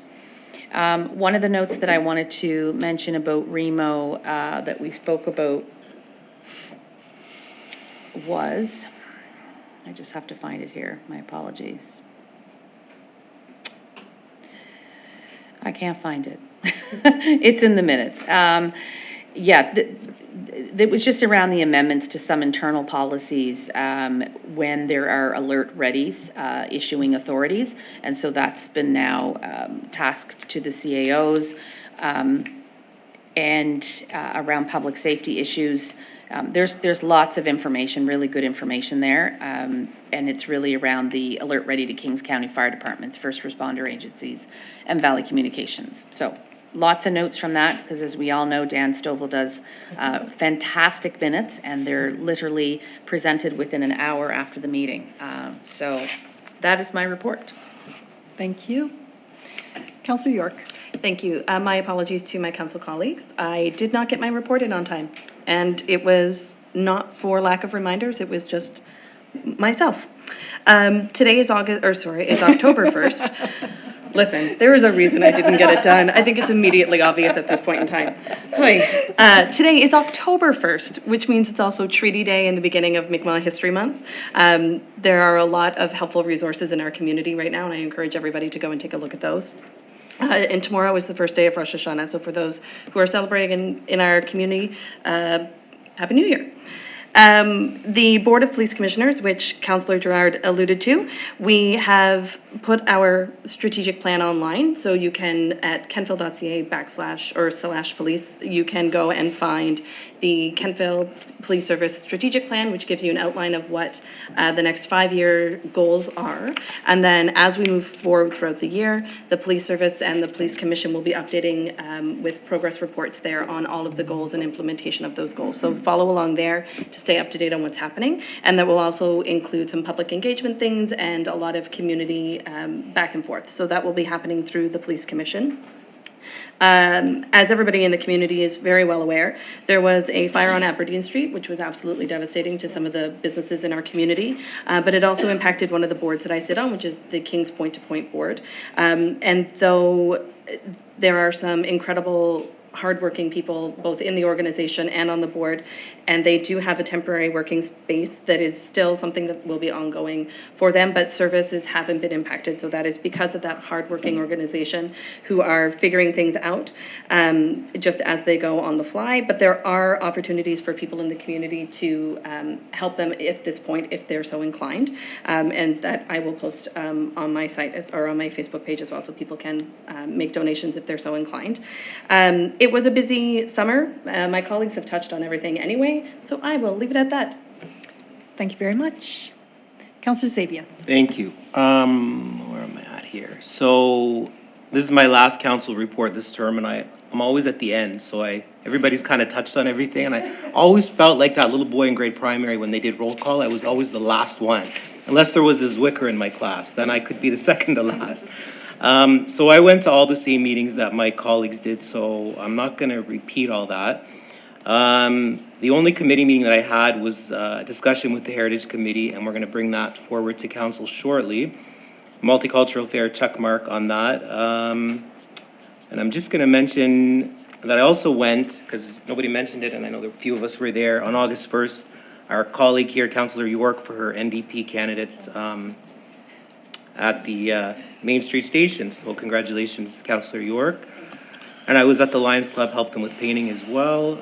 [SPEAKER 4] One of the notes that I wanted to mention about REMO that we spoke about was, I just have to find it here, my apologies. I can't find it. It's in the minutes. It was just around the amendments to some internal policies when there are alert readies issuing authorities. And so that's been now tasked to the CAOs and around public safety issues. There's lots of information, really good information there. And it's really around the alert ready to Kings County Fire Departments, first responder agencies, and Valley Communications. So lots of notes from that, because as we all know, Dan Stovall does fantastic minutes, and they're literally presented within an hour after the meeting. So that is my report.
[SPEAKER 1] Thank you. Councillor York.
[SPEAKER 8] Thank you. My apologies to my council colleagues. I did not get my report in on time, and it was not for lack of reminders. It was just myself. Today is October 1st. Listen, there is a reason I didn't get it done. I think it's immediately obvious at this point in time. Today is October 1st, which means it's also Treaty Day and the beginning of Mi'kmaq History Month. There are a lot of helpful resources in our community right now, and I encourage everybody to go and take a look at those. And tomorrow is the first day of Rosh Hashanah. So for those who are celebrating in our community, Happy New Year. The Board of Police Commissioners, which Councillor Gerard alluded to, we have put our strategic plan online. So you can, at kentville.ca/police, you can go and find the Kentville Police Service Strategic Plan, which gives you an outline of what the next 5-year goals are. And then as we move forward throughout the year, the Police Service and the Police Commission will be updating with progress reports there on all of the goals and implementation of those goals. So follow along there to stay up to date on what's happening. And that will also include some public engagement things and a lot of community back and forth. So that will be happening through the Police Commission. As everybody in the community is very well aware, there was a fire on Aberdeen Street, which was absolutely devastating to some of the businesses in our community. But it also impacted one of the boards that I sit on, which is the Kings Point to Point board. And though there are some incredible hardworking people, both in the organization and on the board, and they do have a temporary working space that is still something that will be ongoing for them, but services haven't been impacted. So that is because of that hardworking organization who are figuring things out just as they go on the fly. But there are opportunities for people in the community to help them at this point if they're so inclined, and that I will post on my site or on my Facebook page as well, so people can make donations if they're so inclined. It was a busy summer. My colleagues have touched on everything anyway, so I will leave it at that.
[SPEAKER 1] Thank you very much. Councillor Sabia.
[SPEAKER 6] Thank you. Where am I at here? So this is my last council report this term, and I'm always at the end, so everybody's kind of touched on everything, and I always felt like that little boy in grade primary when they did roll call. I was always the last one, unless there was a Zwicker in my class, then I could be the second to last. So I went to all the same meetings that my colleagues did, so I'm not going to repeat all that. The only committee meeting that I had was a discussion with the Heritage Committee, and we're going to bring that forward to council shortly. Multicultural Fair check mark on that. And I'm just going to mention that I also went, because nobody mentioned it, and I know that a few of us were there, on August 1st, our colleague here, Councillor York, for her NDP candidate at the Main Street Station. So congratulations, Councillor York. And I was at the Lions Club, helped them with painting as well.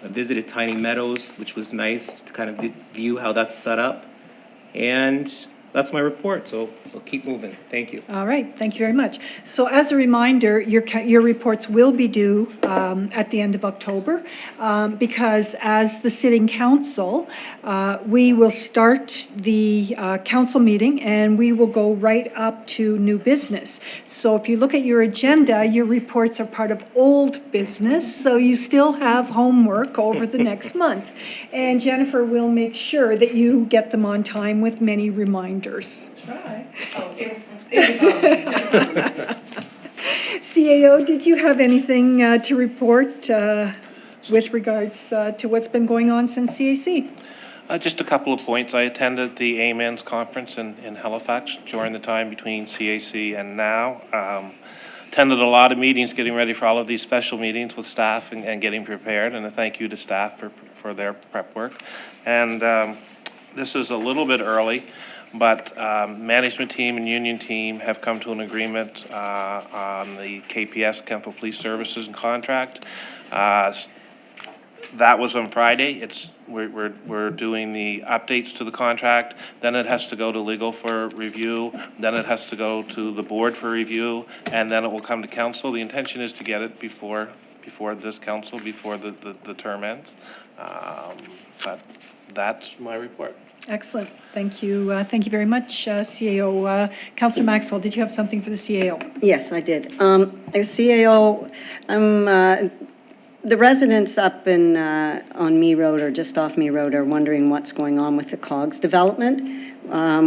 [SPEAKER 6] I visited Tiny Meadows, which was nice to kind of view how that's set up. And that's my report, so we'll keep moving. Thank you.
[SPEAKER 1] All right, thank you very much. So as a reminder, your reports will be due at the end of October because as the sitting council, we will start the council meeting and we will go right up to new business. So if you look at your agenda, your reports are part of old business, so you still have homework over the next month. And Jennifer will make sure that you get them on time with many reminders.
[SPEAKER 9] Try.
[SPEAKER 1] CAO, did you have anything to report with regards to what's been going on since CAC?
[SPEAKER 2] Just a couple of points. I attended the AMENS conference in Halifax during the time between CAC and now. Attended a lot of meetings getting ready for all of these special meetings with staff and getting prepared, and a thank you to staff for their prep work. And this is a little bit early, but management team and union team have come to an agreement on the KPS, Kentville Police Services and contract. That was on Friday. We're doing the updates to the contract. Then it has to go to legal for review. Then it has to go to the board for review, and then it will come to council. The intention is to get it before this council, before the term ends. But that's my report.
[SPEAKER 1] Excellent. Thank you. Thank you very much, CAO. Councillor Maxwell, did you have something for the CAO?
[SPEAKER 3] Yes, I did. CAO, the residents up on Me Road or just off Me Road are wondering what's going on with the COGS development.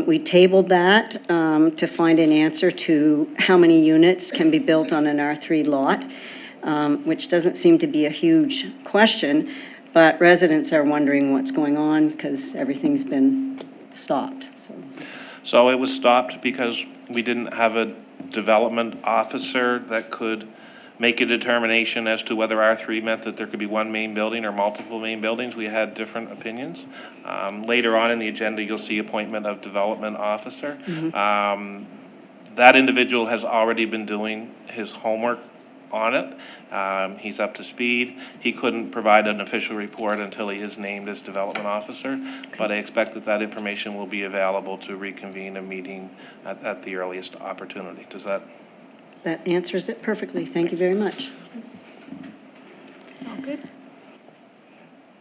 [SPEAKER 3] We tabled that to find an answer to how many units can be built on an R3 lot, which doesn't seem to be a huge question, but residents are wondering what's going on because everything's been stopped.
[SPEAKER 2] So it was stopped because we didn't have a development officer that could make a determination as to whether R3 meant that there could be one main building or multiple main buildings. We had different opinions. Later on in the agenda, you'll see appointment of development officer. That individual has already been doing his homework on it. He's up to speed. He couldn't provide an official report until he is named as development officer, but I expect that that information will be available to reconvene a meeting at the earliest opportunity. Does that?
[SPEAKER 3] That answers it perfectly. Thank you very much.
[SPEAKER 1] All good.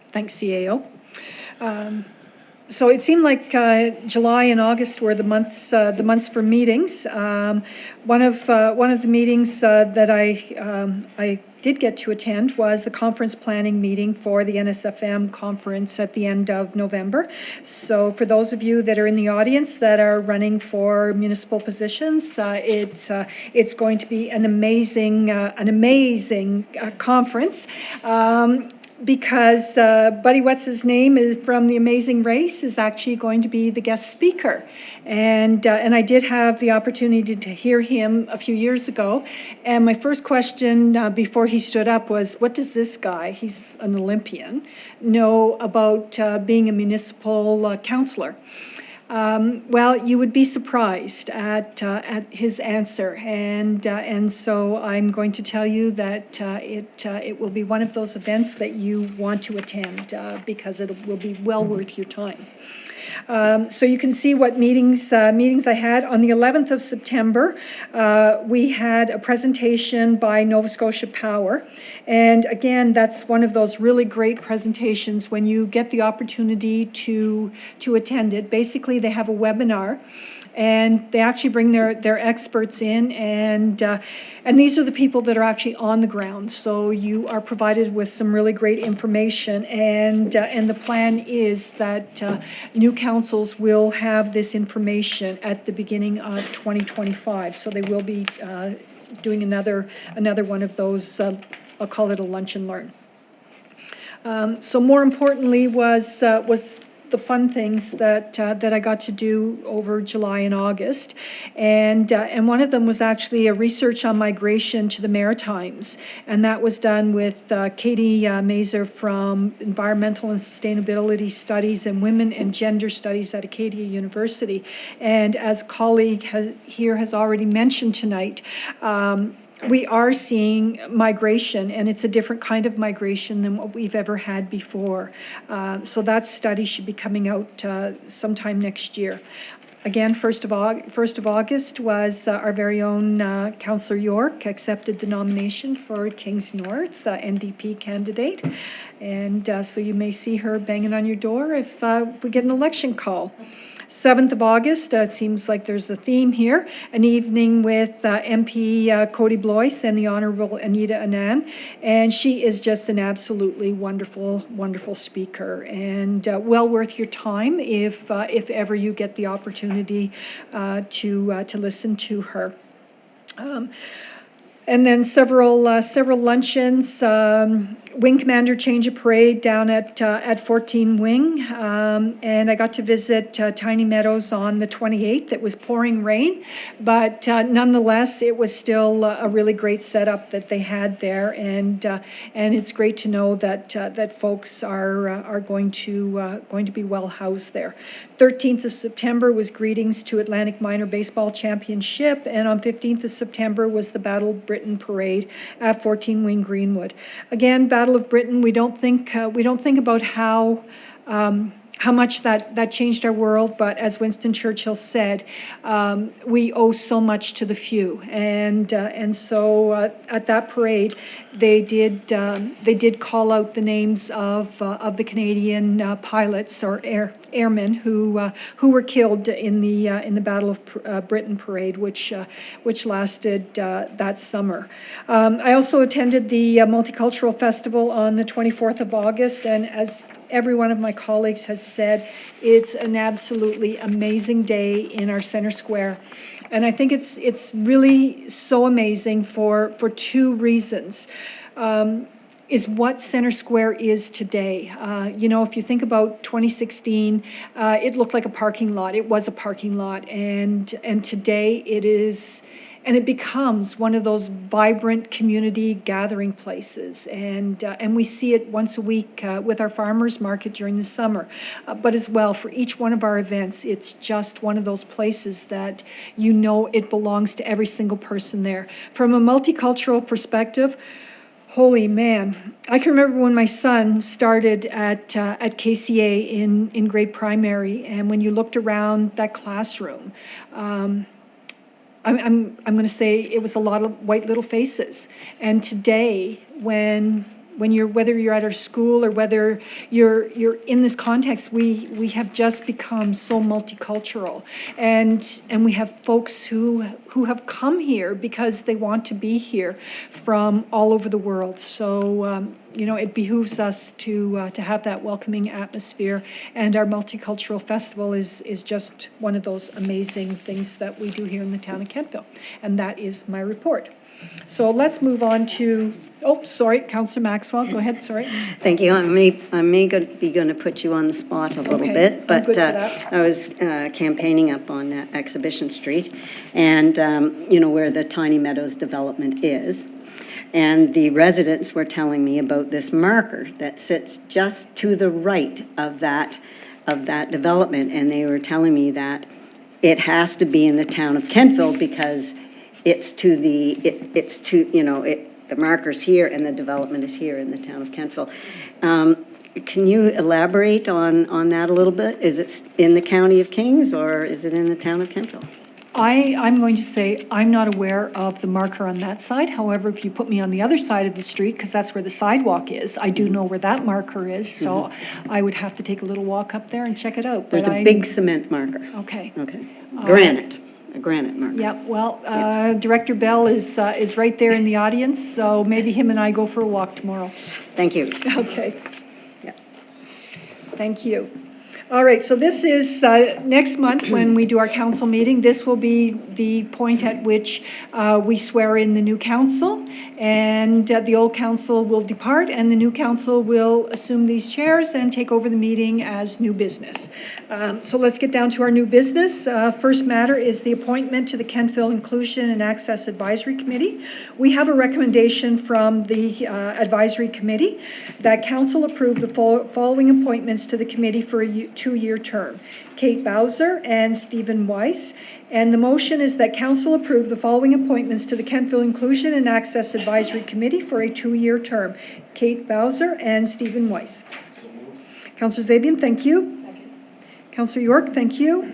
[SPEAKER 1] Thanks, CAO. So it seemed like July and August were the months for meetings. One of the meetings that I did get to attend was the conference planning meeting for the NSFM conference at the end of November. So for those of you that are in the audience that are running for municipal positions, it's going to be an amazing conference. Because Buddy What's-His Name is from The Amazing Race is actually going to be the guest speaker. And I did have the opportunity to hear him a few years ago. And my first question before he stood up was, what does this guy, he's an Olympian, know about being a municipal councillor? Well, you would be surprised at his answer, and so I'm going to tell you that it will be one of those events that you want to attend because it will be well worth your time. So you can see what meetings I had. On the 11th of September, we had a presentation by Nova Scotia Power. And again, that's one of those really great presentations when you get the opportunity to attend it. Basically, they have a webinar, and they actually bring their experts in, and these are the people that are actually on the ground. So you are provided with some really great information, and the plan is that new councils will have this information at the beginning of 2025. So they will be doing another one of those. I'll call it a lunch and learn. So more importantly was the fun things that I got to do over July and August, and one of them was actually a research on migration to the Maritimes, and that was done with Katie Mazer from Environmental and Sustainability Studies and Women and Gender Studies at Acadia University. And as a colleague has already mentioned tonight, we are seeing migration, and it's a different kind of migration than what we've ever had before. So that study should be coming out sometime next year. Again, 1st of August was our very own Councillor York accepted the nomination for Kings North NDP candidate. And so you may see her banging on your door if we get an election call. 7th of August, it seems like there's a theme here, an evening with MP Cody Blois and the Honourable Anita Anand, and she is just an absolutely wonderful, wonderful speaker, and well worth your time if ever you get the opportunity to listen to her. And then several luncheons, Wing Commander Change of Parade down at 14 Wing, and I got to visit Tiny Meadows on the 28th. It was pouring rain, but nonetheless, it was still a really great setup that they had there, and it's great to know that folks are going to be well housed there. 13th of September was greetings to Atlantic Minor Baseball Championship, and on 15th of September was the Battle of Britain Parade at 14 Wing Greenwood. Again, Battle of Britain, we don't think about how much that changed our world, but as Winston Churchill said, we owe so much to the few, and so at that parade, they did call out the names of the Canadian pilots or airmen who were killed in the Battle of Britain parade, which lasted that summer. I also attended the Multicultural Festival on the 24th of August, and as every one of my colleagues has said, it's an absolutely amazing day in our Centre Square. And I think it's really so amazing for two reasons. Is what Centre Square is today. You know, if you think about 2016, it looked like a parking lot. It was a parking lot, and today it is and it becomes one of those vibrant community gathering places. And we see it once a week with our farmers market during the summer. But as well, for each one of our events, it's just one of those places that you know it belongs to every single person there. From a multicultural perspective, holy man, I can remember when my son started at KCA in grade primary, and when you looked around that classroom, I'm going to say it was a lot of white little faces. And today, when you're, whether you're at our school or whether you're in this context, we have just become so multicultural, and we have folks who have come here because they want to be here from all over the world. So you know, it behooves us to have that welcoming atmosphere, and our multicultural festival is just one of those amazing things that we do here in the town of Kentville. And that is my report. So let's move on to, oh, sorry, Councillor Maxwell, go ahead, sorry.
[SPEAKER 3] Thank you. I may be going to put you on the spot a little
[SPEAKER 1] Okay,
[SPEAKER 3] bit,
[SPEAKER 1] I'm
[SPEAKER 3] but
[SPEAKER 1] good for that.
[SPEAKER 3] I was campaigning up on Exhibition Street, and you know where the Tiny Meadows development is. And the residents were telling me about this marker that sits just to the right of that development, and they were telling me that it has to be in the town of Kentville because it's to the marker's here and the development is here in the town of Kentville. Can you elaborate on that a little bit? Is it in the County of Kings or is it in the town of Kentville?
[SPEAKER 1] I'm going to say I'm not aware of the marker on that side. However, if you put me on the other side of the street, because that's where the sidewalk is, I do know where that marker is. So I would have to take a little walk up there and check it out.
[SPEAKER 3] There's a big cement marker.
[SPEAKER 1] Okay.
[SPEAKER 3] Okay. Granite. A granite marker.
[SPEAKER 1] Yeah, well, Director Bell is right there in the audience, so maybe him and I go for a walk tomorrow.
[SPEAKER 3] Thank you.
[SPEAKER 1] Okay.
[SPEAKER 3] Yeah.
[SPEAKER 1] Thank you. All right, so this is next month when we do our council meeting. This will be the point at which we swear in the new council, and the old council will depart, and the new council will assume these chairs and take over the meeting as new business. So let's get down to our new business. First matter is the appointment to the Kentville Inclusion and Access Advisory Committee. We have a recommendation from the advisory committee that council approve the following appointments to the committee for a two-year term. Kate Bowser and Stephen Weiss. And the motion is that council approve the following appointments to the Kentville Inclusion and Access Advisory Committee for a two-year term. Kate Bowser and Stephen Weiss. Councillor Zabian, thank you. Councillor York, thank you.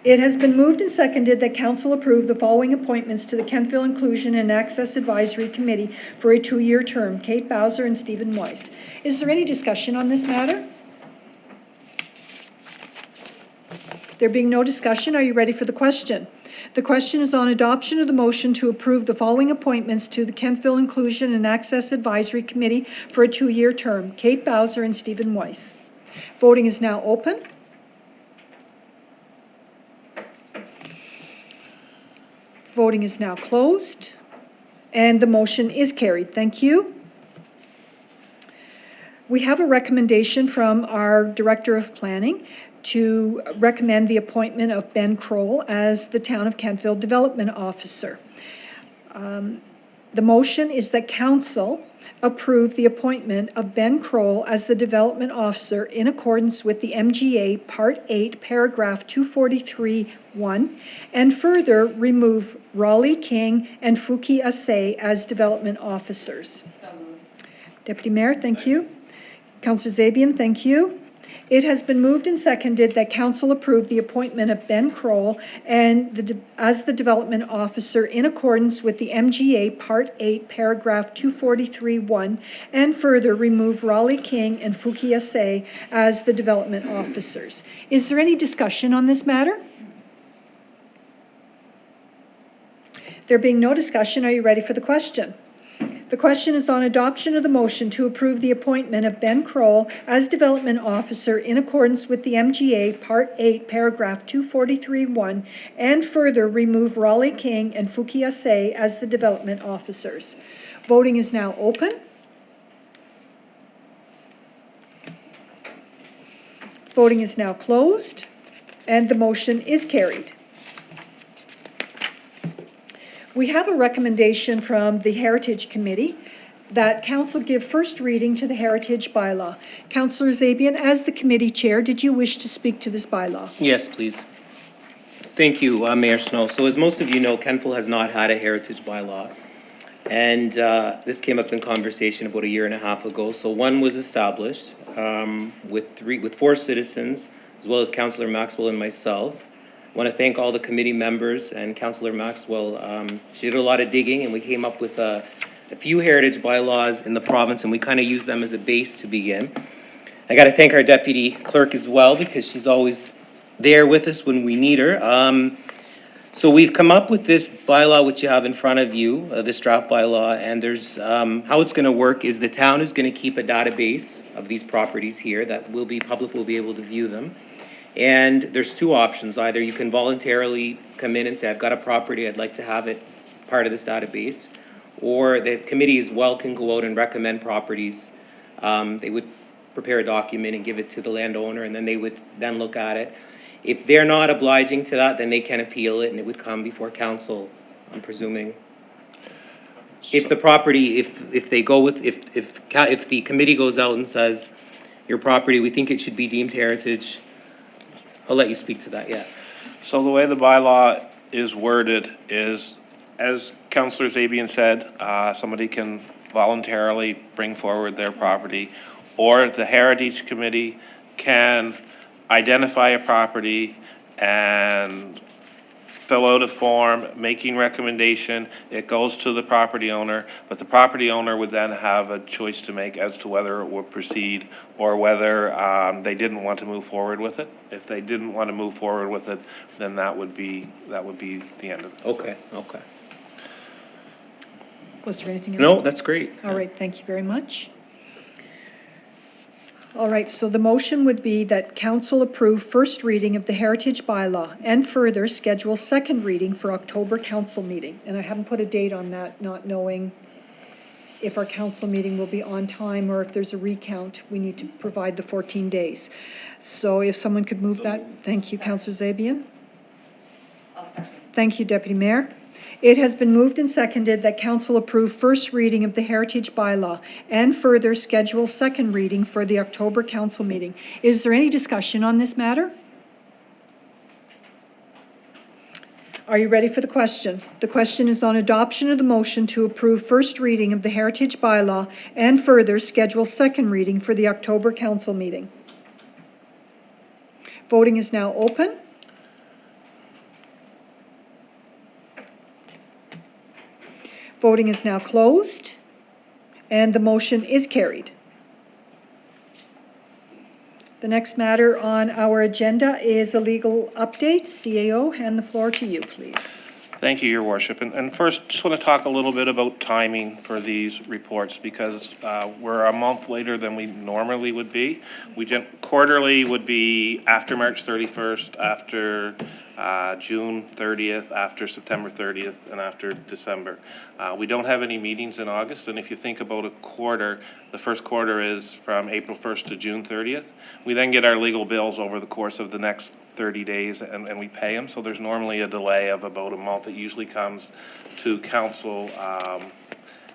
[SPEAKER 1] It has been moved and seconded that council approve the following appointments to the Kentville Inclusion and Access Advisory Committee for a two-year term. Kate Bowser and Stephen Weiss. Is there any discussion on this matter? There being no discussion, are you ready for the question? The question is on adoption of the motion to approve the following appointments to the Kentville Inclusion and Access Advisory Committee for a two-year term. Kate Bowser and Stephen Weiss. Voting is now open. Voting is now closed, and the motion is carried. Thank you. We have a recommendation from our Director of Planning to recommend the appointment of Ben Kroll as the Town of Kentville Development Officer. The motion is that Council approve the appointment of Ben Kroll as the Development Officer in accordance with the MGA Part 8, Paragraph 243(1), and further remove Raleigh King and Fuki Ase as Development Officers. Deputy Mayor, thank you. Councillor Zabian, thank you. It has been moved and seconded that council approve the appointment of Ben Kroll as the Development Officer in accordance with the MGA Part 8, Paragraph 243(1), and further remove Raleigh King and Fuki Ase as the Development Officers. Is there any discussion on this matter? There being no discussion, are you ready for the question? The question is on adoption of the motion to approve the appointment of Ben Kroll as Development Officer in accordance with the MGA Part 8, Paragraph 243(1), and further remove Raleigh King and Fuki Ase as the Development Officers. Voting is now open. Voting is now closed, and the motion is carried. We have a recommendation from the Heritage Committee that council give first reading to the Heritage Bylaw. Councillor Zabian, as the committee chair, did you wish to speak to this bylaw?
[SPEAKER 6] Yes, please. Thank you, Mayor Snow. So as most of you know, Kentville has not had a heritage bylaw. And this came up in conversation about 1.5 years ago. So one was established with 4 citizens, as well as Councillor Maxwell and myself. I want to thank all the committee members and Councillor Maxwell. She did a lot of digging, and we came up with a few heritage bylaws in the province, and we kind of used them as a base to begin. I got to thank our deputy clerk as well, because she's always there with us when we need her. So we've come up with this bylaw, which you have in front of you, this draft bylaw, and there's, how it's going to work is the town is going to keep a database of these properties here that will be, public will be able to view them. And there's 2 options. Either you can voluntarily come in and say, I've got a property, I'd like to have it part of this database. Or the committee as well can go out and recommend properties. They would prepare a document and give it to the landowner, and then they would then look at it. If they're not obliging to that, then they can appeal it, and it would come before council, I'm presuming. If the property, if they go with, if the committee goes out and says, your property, we think it should be deemed heritage, I'll let you speak to that, yeah.
[SPEAKER 2] So the way the bylaw is worded is, as Councillor Zabian said, somebody can voluntarily bring forward their property, or the Heritage Committee can identify a property and fill out a form making recommendation. It goes to the property owner, but the property owner would then have a choice to make as to whether it would proceed or whether they didn't want to move forward with it. If they didn't want to move forward with it, then that would be the end of it.
[SPEAKER 6] Okay, okay.
[SPEAKER 1] Was there anything else?
[SPEAKER 6] No, that's great.
[SPEAKER 1] All right, thank you very much. All right, so the motion would be that council approve first reading of the Heritage Bylaw and further schedule second reading for October council meeting. And I haven't put a date on that, not knowing if our council meeting will be on time or if there's a recount, we need to provide the 14 days. So if someone could move that, thank you, Councillor Zabian. Thank you, Deputy Mayor. It has been moved and seconded that council approve first reading of the Heritage Bylaw and further schedule second reading for the October council meeting. Is there any discussion on this matter? Are you ready for the question? The question is on adoption of the motion to approve first reading of the Heritage Bylaw and further schedule second reading for the October council meeting. Voting is now open. Voting is now closed, and the motion is carried. The next matter on our agenda is a legal update. CAO, hand the floor to you, please.
[SPEAKER 2] Thank you, Your Worship. And first, just want to talk a little bit about timing for these reports, because we're a month later than we normally would be. Quarterly would be after March 31st, after June 30th, after September 30th, and after December. We don't have any meetings in August, and if you think about a quarter, the first quarter is from April 1st to June 30th. We then get our legal bills over the course of the next 30 days and we pay them, so there's normally a delay of about a month. It usually comes to council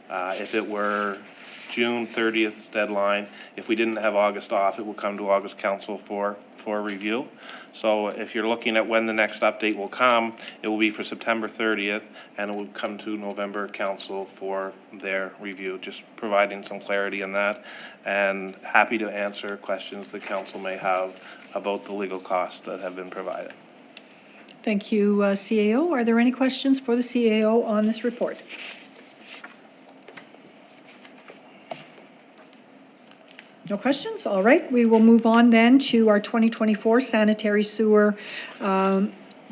[SPEAKER 2] if it were June 30th deadline. If we didn't have August off, it will come to August council for review. So if you're looking at when the next update will come, it will be for September 30th, and it will come to November council for their review, just providing some clarity on that, and happy to answer questions the council may have about the legal costs that have been provided.
[SPEAKER 1] Thank you, CAO. Are there any questions for the CAO on this report? No questions? All right. We will move on then to our 2024 sanitary sewer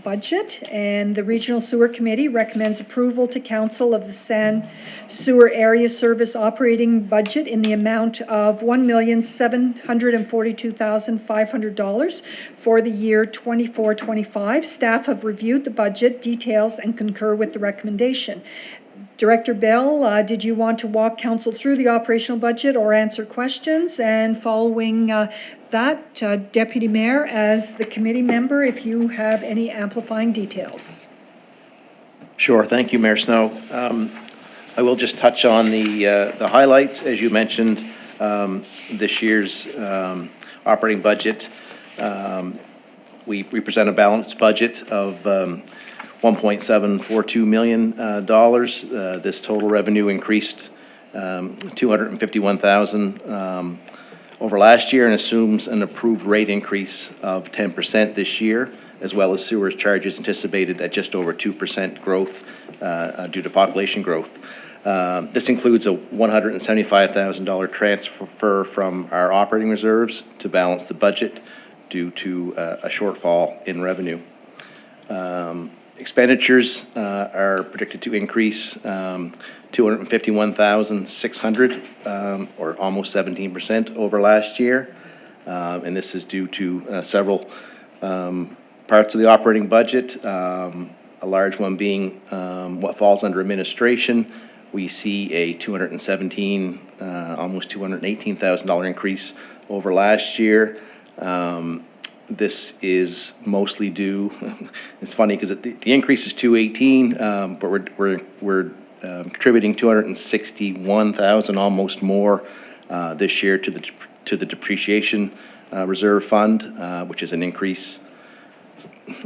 [SPEAKER 1] budget. And the Regional Sewer Committee recommends approval to Council of the San Sewer Area Service operating budget in the amount of $1,742,500 for the year 24-25. Staff have reviewed the budget details and concur with the recommendation. Director Bell, did you want to walk council through the operational budget or answer questions? And following that, Deputy Mayor, as the committee member, if you have any amplifying details.
[SPEAKER 5] Sure, thank you, Mayor Snow. I will just touch on the highlights. As you mentioned, this year's operating budget, we present a balanced budget of $1.742 million. This total revenue increased $251,000 over last year and assumes an approved rate increase of 10% this year, as well as sewer charges anticipated at just over 2% growth due to population growth. This includes a $175,000 transfer from our operating reserves to balance the budget due to a shortfall in revenue. Expenditures are predicted to increase $251,600, or almost 17% over last year. And this is due to several parts of the operating budget, a large one being what falls under administration. We see a almost $218,000 increase over last year. This is mostly due, it's funny because the increase is 218, but we're contributing 261,000, almost more, this year to the depreciation reserve fund, which is an increase.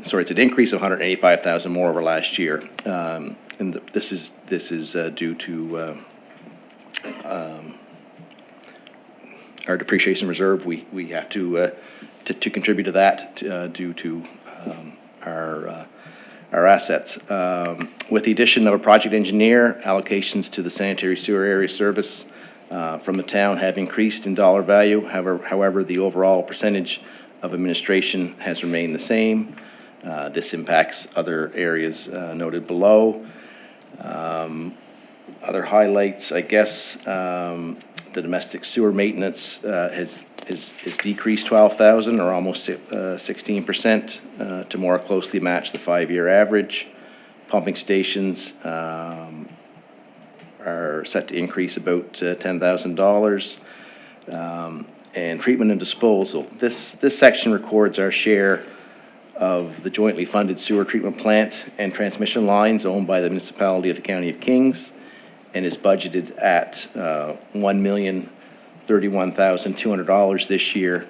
[SPEAKER 5] Sorry, it's an increase of 185,000 more over last year, and this is due to our depreciation reserve. We have to contribute to that due to our assets. With the addition of a project engineer, allocations to the sanitary sewer area service from the town have increased in dollar value. However, the overall percentage of administration has remained the same. This impacts other areas noted below. Other highlights, I guess, the domestic sewer maintenance has decreased 12,000, or almost 16%, to more closely match the 5-year average. Pumping stations are set to increase about $10,000. And treatment and disposal. This section records our share of the jointly funded sewer treatment plant and transmission lines owned by the municipality of the County of Kings, and is budgeted at $1,031,200 this year,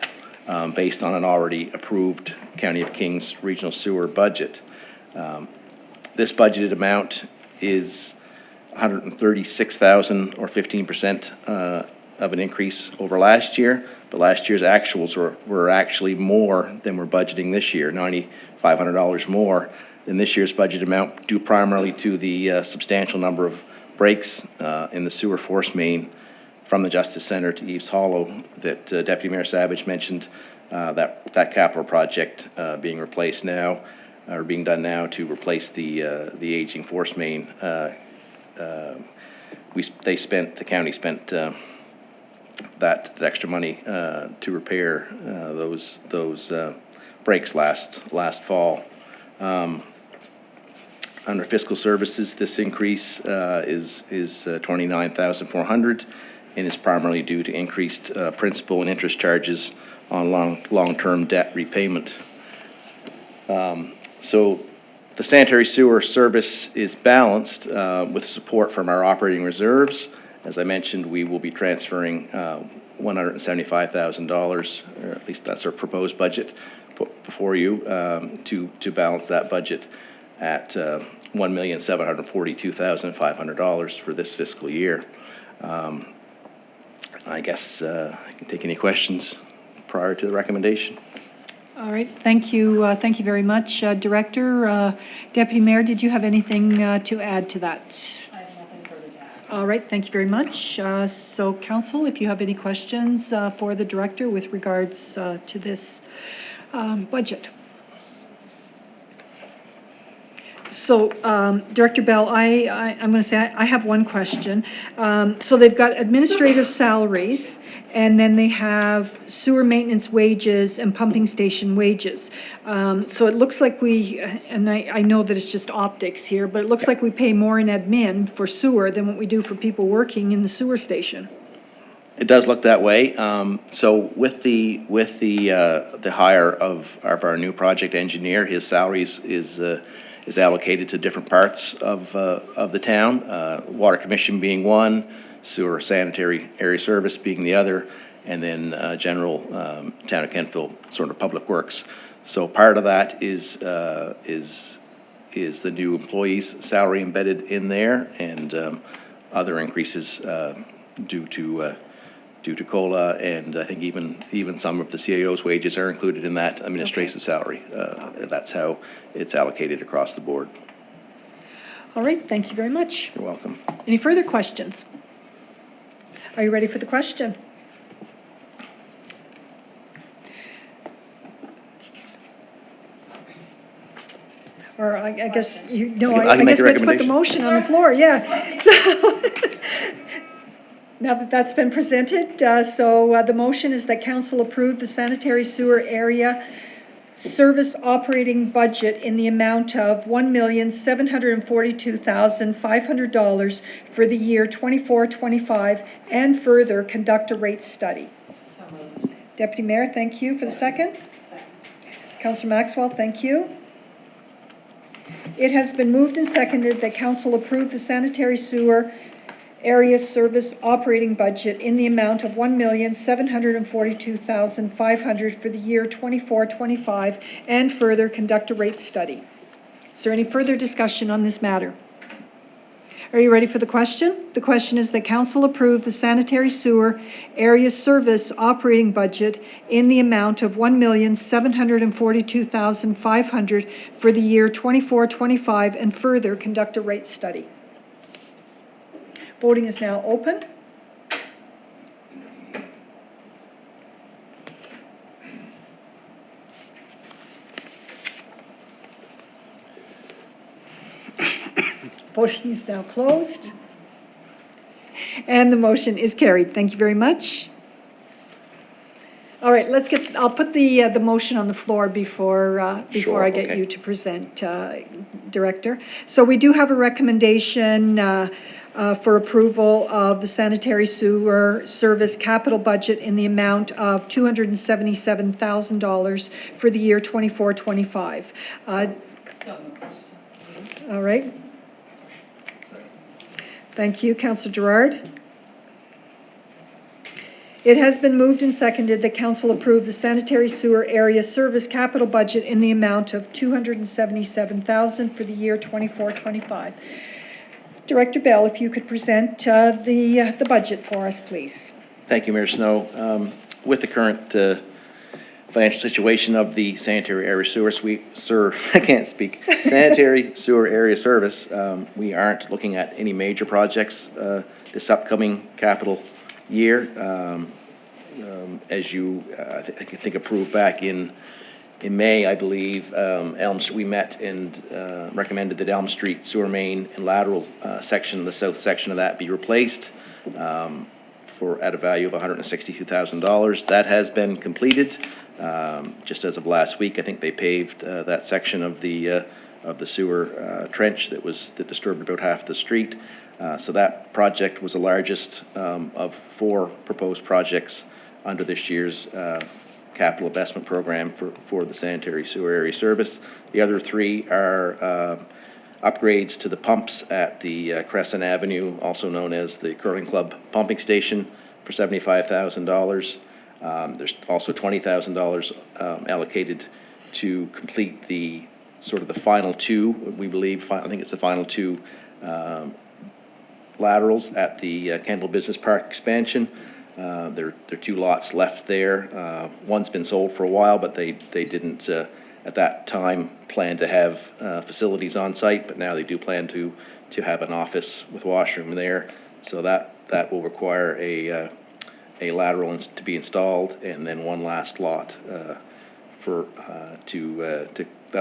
[SPEAKER 5] based on an already approved County of Kings regional sewer budget. This budgeted amount is $136,000, or 15% of an increase over last year, but last year's actuals were actually more than we're budgeting this year, $9,500 more than this year's budget amount, due primarily to the substantial number of breaks in the sewer force main from the Justice Center to Eves Hollow that Deputy Mayor Savage mentioned, that capital project being replaced now, or being done now to replace the aging force main. The county spent that extra money to repair those breaks last fall. Under fiscal services, this increase is $29,400, and is primarily due to increased principal and interest charges on long-term debt repayment. So the sanitary sewer service is balanced with support from our operating reserves. As I mentioned, we will be transferring $175,000, or at least that's our proposed budget before you, to balance that budget at $1,742,500 for this fiscal year. I guess I can take any questions prior to the recommendation.
[SPEAKER 1] All right, thank you very much, Director. Deputy Mayor, did you have anything to add to that?
[SPEAKER 9] I have nothing further to add.
[SPEAKER 1] All right, thank you very much. So, Council, if you have any questions for the Director with regards to this budget. So, Director Bell, I'm going to say I have one question. So they've got administrative salaries, and then they have sewer maintenance wages and pumping station wages. So it looks like and I know that it's just optics here, but it looks like we pay more in admin for sewer than what we do for people working in the sewer station.
[SPEAKER 5] It does look that way. So with the hire of our new project engineer, his salary is is allocated to different parts of the town, Water Commission being one, Sewer Sanitary Area Service being the other, and then general Town of Kentville sort of public works. So part of that is the new employee's salary embedded in there, and other increases due to COLA, and I think even some of the CAO's wages are included in that administrative salary. That's how it's allocated across the board.
[SPEAKER 1] All right, thank you very much.
[SPEAKER 5] You're welcome.
[SPEAKER 1] Any further questions? Are you ready for the question? Or I guess, you know,
[SPEAKER 5] I can
[SPEAKER 1] I
[SPEAKER 5] make
[SPEAKER 1] guess
[SPEAKER 5] a
[SPEAKER 1] we have to put the
[SPEAKER 5] recommendation.
[SPEAKER 1] motion on the floor, yeah. So, now that that's been presented, the motion is that council approve the sanitary sewer area service operating budget in the amount of $1,742,500 for the year 24-25, and further conduct a rate study. Deputy Mayor, thank you for the second. Councillor Maxwell, thank you. It has been moved and seconded that council approve the sanitary sewer area service operating budget in the amount of $1,742,500 for the year 24-25, and further conduct a rate study. Is there any further discussion on this matter? Are you ready for the question? The question is that council approve the sanitary sewer area service operating budget in the amount of $1,742,500 for the year 24-25, and further conduct a rate study. Voting is now open. Voting is now closed. And the motion is carried. Thank you very much. All right, I'll put the motion on the floor before
[SPEAKER 5] Sure,
[SPEAKER 1] I get
[SPEAKER 5] okay.
[SPEAKER 1] you to present, Director. So we do have a recommendation for approval of the sanitary sewer service capital budget in the amount of $277,000 for the year 24-25. All right. Thank you, Councillor Gerard. It has been moved and seconded that council approve the sanitary sewer area service capital budget in the amount of $277,000 for the year 24-25. Director Bell, if you could present the budget for us, please.
[SPEAKER 5] Thank you, Mayor Snow. With the current financial situation of the sanitary area sanitary sewer area service, we aren't looking at any major projects this upcoming capital year. As you, I think approved back in May, I believe, we met and recommended that Elm Street sewer main and lateral section, the south section of that, be replaced at a value of $162,000. That has been completed. Just as of last week, I think they paved that section of the sewer trench that disturbed about half the street. So that project was the largest of 4 proposed projects under this year's capital investment program for the sanitary sewer area service. The other 3 are upgrades to the pumps at the Crescent Avenue, also known as the Curling Club pumping station, for $75,000. There's also $20,000 allocated to complete the final 2, we believe, I think it's the final 2 laterals at the Kentville Business Park expansion. There are 2 lots left there. One's been sold for a while, but they didn't at that time plan to have facilities on site, but now they do plan to have an office with washroom there. So that will require a lateral to be installed, and then one last lot that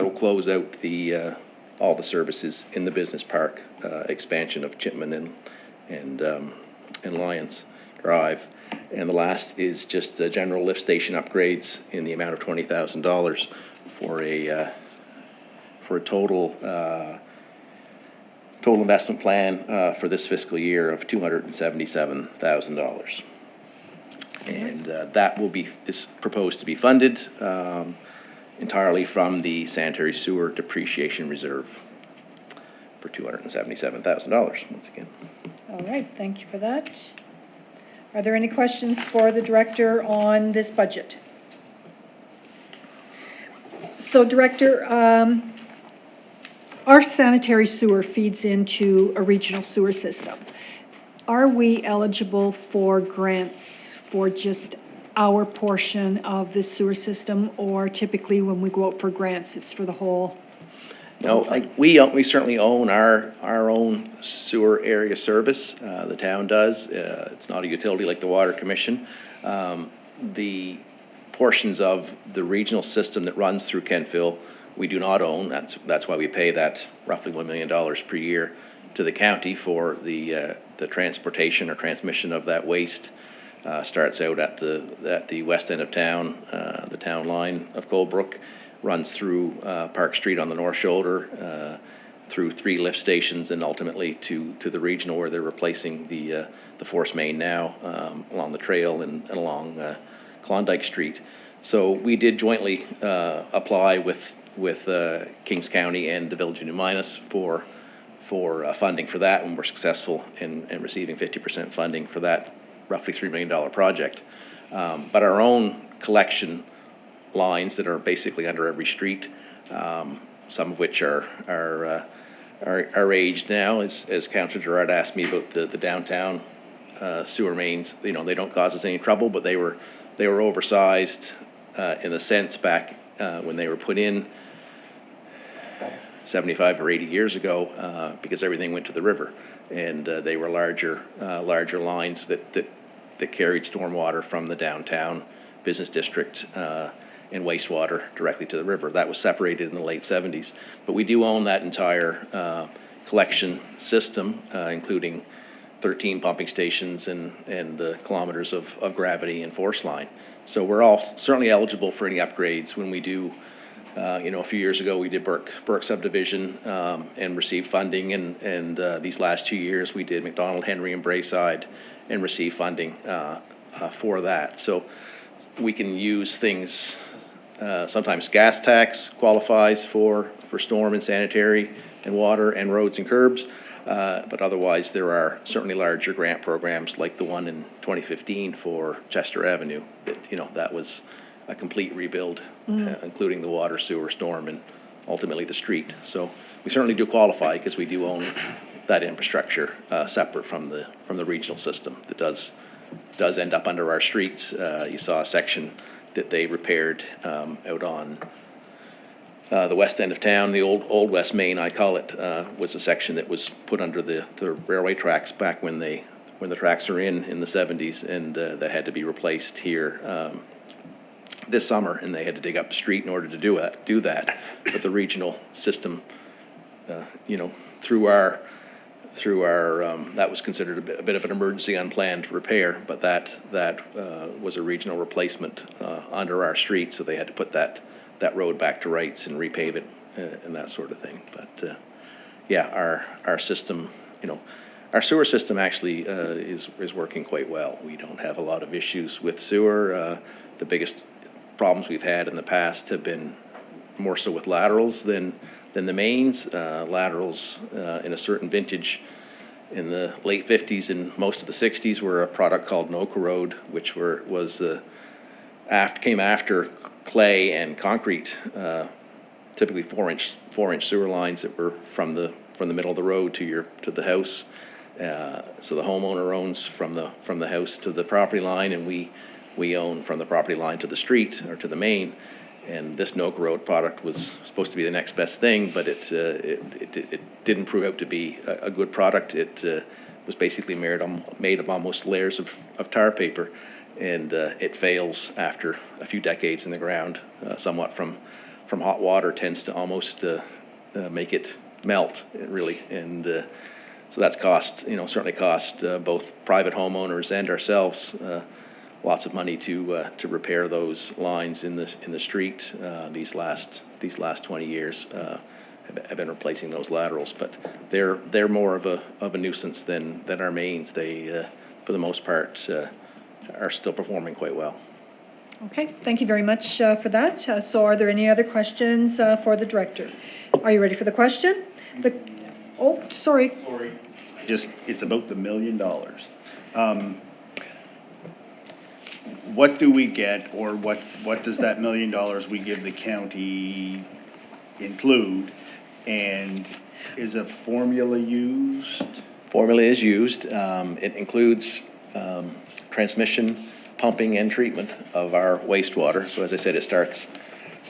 [SPEAKER 5] will close out all the services in the business park expansion of Chipman and Lyons Drive. And the last is just general lift station upgrades in the amount of $20,000 for a total investment plan for this fiscal year of $277,000. And that is proposed to be funded entirely from the sanitary sewer depreciation reserve. for $277,000, once again.
[SPEAKER 1] All right, thank you for that. Are there any questions for the director on this budget? So Director, our sanitary sewer feeds into a regional sewer system. Are we eligible for grants for just our portion of the sewer system, or typically when we go out for grants, it's for the whole?
[SPEAKER 5] No, we certainly own our own sewer area service. The town does. It's not a utility like the Water Commission. The portions of the regional system that runs through Kentville, we do not own. That's why we pay that roughly $1 million per year to the county for the transportation or transmission of that waste. Starts out at the west end of town, the town line of Coldbrook, runs through Park Street on the north shoulder, through 3 lift stations, and ultimately to the regional where they're replacing the force main now, along the trail and along Klondike Street. So we did jointly apply with Kings County and the Village of New Minas for funding for that, and we're successful in receiving 50% funding for that roughly $3 million project. But our own collection lines that are basically under every street, some of which are aged now, as Councillor Gerard asked me about the downtown sewer mains. They don't cause us any trouble, but they were oversized in a sense back when they were put in 75 or 80 years ago, because everything went to the river, and they were larger lines that carried stormwater from the downtown business district and wastewater directly to the river. That was separated in the late 70s, but we do own that entire collection system, including 13 pumping stations and kilometers of gravity and force line. So we're all certainly eligible for any upgrades when we do. A few years ago, we did Burke subdivision and received funding, and these last 2 years, we did McDonald, Henry, and Braeside and received funding for that. So we can use things, sometimes gas tax qualifies for storm and sanitary and water and roads and curbs, but otherwise there are certainly larger grant programs like the one in 2015 for Chester Avenue that was a complete rebuild, including the water, sewer, storm, and ultimately the street. So we certainly do qualify because we do own that infrastructure separate from the regional system that does end up under our streets. You saw a section that they repaired out on the west end of town, the old West Main, I call it, was a section that was put under the railway tracks back when the tracks are in the 70s, and that had to be replaced here this summer, and they had to dig up the street in order to do that. But the regional system, through our that was considered a bit of an emergency unplanned repair, but that was a regional replacement under our street, so they had to put that road back to rights and repave it and that sort of thing. But our system, our sewer system actually is working quite well. We don't have a lot of issues with sewer. The biggest problems we've had in the past have been more so with laterals than the mains. Laterals in a certain vintage in the late 50s and most of the 60s were a product called no-corrode, which came after clay and concrete, typically 4-inch sewer lines that were from the middle of the road to the house. So the homeowner owns from the house to the property line, and we own from the property line to the street or to the main. And this no-corrode product was supposed to be the next best thing, but it didn't prove out to be a good product. It was basically made of almost layers of tar paper, and it fails after a few decades in the ground. Somewhat from hot water tends to almost make it melt, really. And so that's certainly cost both private homeowners and ourselves lots of money to repair those lines in the street. These last 20 years have been replacing those laterals, but they're more of a nuisance than our mains. They, for the most part, are still performing quite well.
[SPEAKER 1] Okay, thank you very much for that. So are there any other questions for the director? Are you ready for the question? Oh, sorry.
[SPEAKER 7] Just, it's about the $1 million. What do we get, or what does that $1 million we give the county include? And is a formula used?
[SPEAKER 5] Formula is used. It includes transmission, pumping, and treatment of our wastewater. So as I said, it starts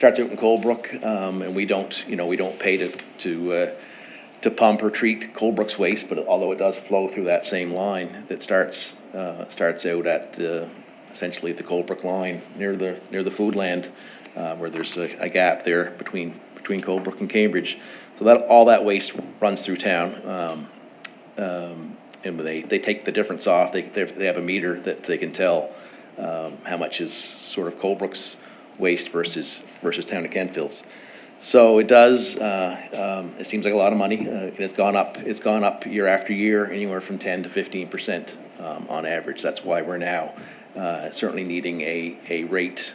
[SPEAKER 5] out in Coldbrook, and we don't pay to pump or treat Coldbrook's waste, but although it does flow through that same line that starts out at essentially the Coldbrook line near the Foodland, where there's a gap there between Coldbrook and Cambridge. So that all that waste runs through town, and they take the difference off. They have a meter that they can tell how much is sort of Coldbrook's waste versus town of Kentfield's. So it does. It seems like a lot of money. It's gone up. It's gone up year after year, anywhere from 10 to 15% on average. That's why we're now certainly needing a rate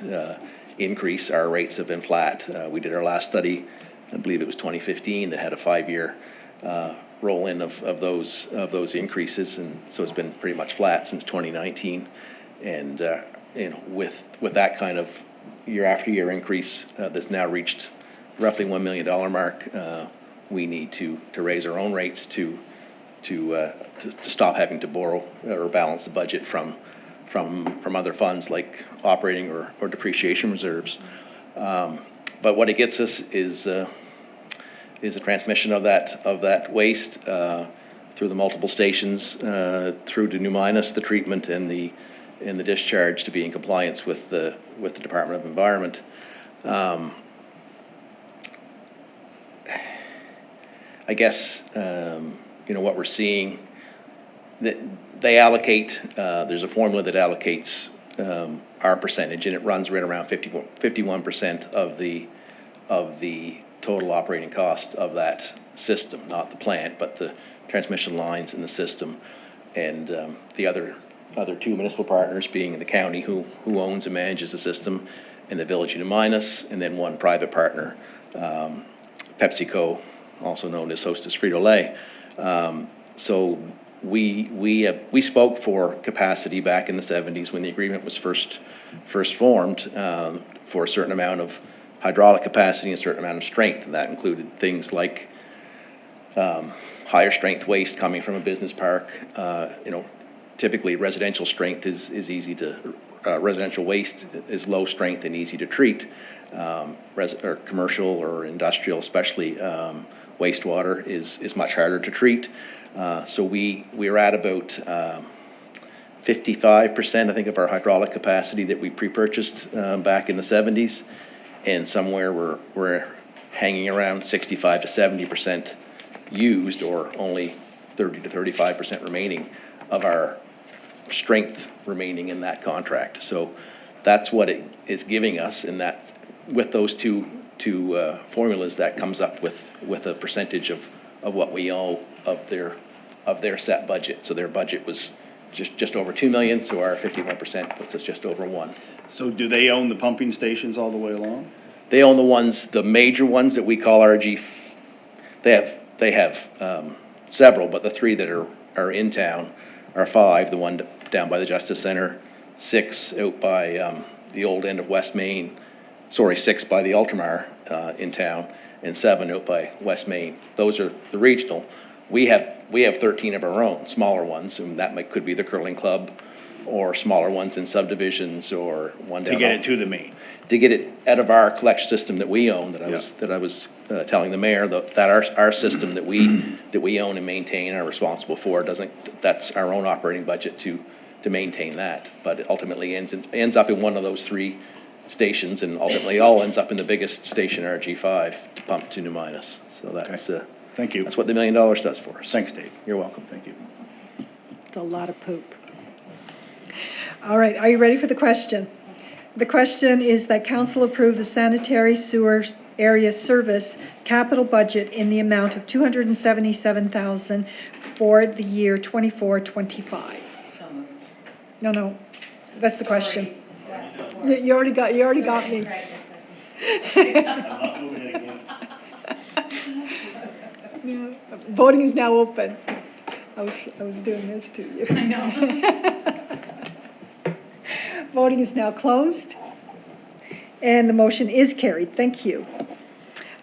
[SPEAKER 5] increase. Our rates have been flat. We did our last study, I believe it was 2015, that had a 5-year roll-in of those increases, and so it's been pretty much flat since 2019. And with that kind of year after year increase that's now reached roughly $1 million mark, we need to raise our own rates to stop having to borrow or balance the budget from other funds like operating or depreciation reserves. But what it gets us is the transmission of that waste through the multiple stations through to New Minas, the treatment and the discharge to be in compliance with the Department of Environment. I guess what we're seeing, that they allocate. There's a formula that allocates our percentage, and it runs right around 51% of the total operating cost of that system, not the plant, but the transmission lines in the system, and the other two municipal partners being the county who owns and manages the system, and the village of New Minas, and then one private partner, PepsiCo, also known as Hostess Frito-Lay. So we spoke for capacity back in the 70s when the agreement was first formed, for a certain amount of hydraulic capacity and a certain amount of strength, and that included things like higher strength waste coming from a business park. Typically residential strength is easy to residential waste is low strength and easy to treat. Or commercial or industrial, especially wastewater, is much harder to treat. So we're at about 55%, I think, of our hydraulic capacity that we pre-purchased back in the 70s, and somewhere we're hanging around 65 to 70% used, or only 30 to 35% remaining of our strength remaining in that contract. So that's what it is giving us, and that with those two formulas, that comes up with a percentage of what we owe of their set budget. So their budget was just over 2 million, so our 51% puts us just over 1.
[SPEAKER 7] So do they own the pumping stations all the way along?
[SPEAKER 5] They own the major ones that we call RG. They have several, but the 3 that are in town are 5. The one down by the Justice Center, 6 out by the old end of West Main. 6 by the Ultramar in town, and 7 out by West Main. Those are the regional. We have 13 of our own, smaller ones, and that could be the curling club, or smaller ones in subdivisions, or one down.
[SPEAKER 7] To get it to the main.
[SPEAKER 5] To get it out of our collection system that we own, that I was telling the mayor that our system that we own and maintain, are responsible for, that's our own operating budget to maintain that. But it ultimately ends up in one of those 3 stations, and ultimately all ends up in the biggest station, RG5, to pump to New Minas. So that's
[SPEAKER 7] Thank you.
[SPEAKER 5] That's what the $1 million does for us.
[SPEAKER 7] Thanks, Dave.
[SPEAKER 5] You're welcome.
[SPEAKER 7] Thank you.
[SPEAKER 1] It's a lot of poop. All right, are you ready for the question? The question is that council approve the sanitary sewer area service capital budget in the amount of $277,000 for the year 24-25. No, that's the question. You already got me. Yeah. Voting is now open. I was doing this to you.
[SPEAKER 9] I know.
[SPEAKER 1] Voting is now closed, and the motion is carried. Thank you.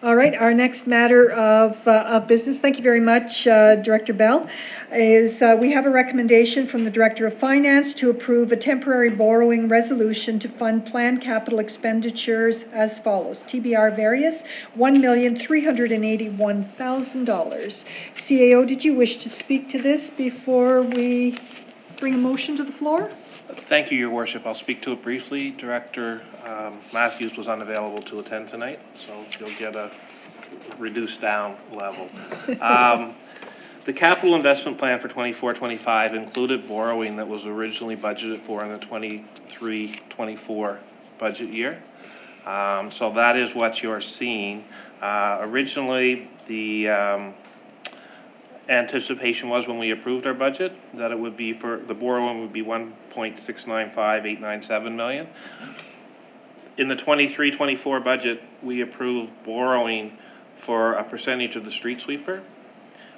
[SPEAKER 1] All right, our next matter of business, thank you very much, Director Bell, is we have a recommendation from the Director of Finance to approve a temporary borrowing resolution to fund planned capital expenditures as follows. TBR various, $1,381,000. CAO, did you wish to speak to this before we bring a motion to the floor?
[SPEAKER 2] Thank you, Your Worship. I'll speak to it briefly. Director Matthews was unavailable to attend tonight, so you'll get a reduced down level. The capital investment plan for 24-25 included borrowing that was originally budgeted for in the 23-24 budget year. So that is what you're seeing. Originally, the anticipation was when we approved our budget that it would be for the borrowing would be 1.695897 million. In the 23-24 budget, we approved borrowing for a percentage of the street sweeper.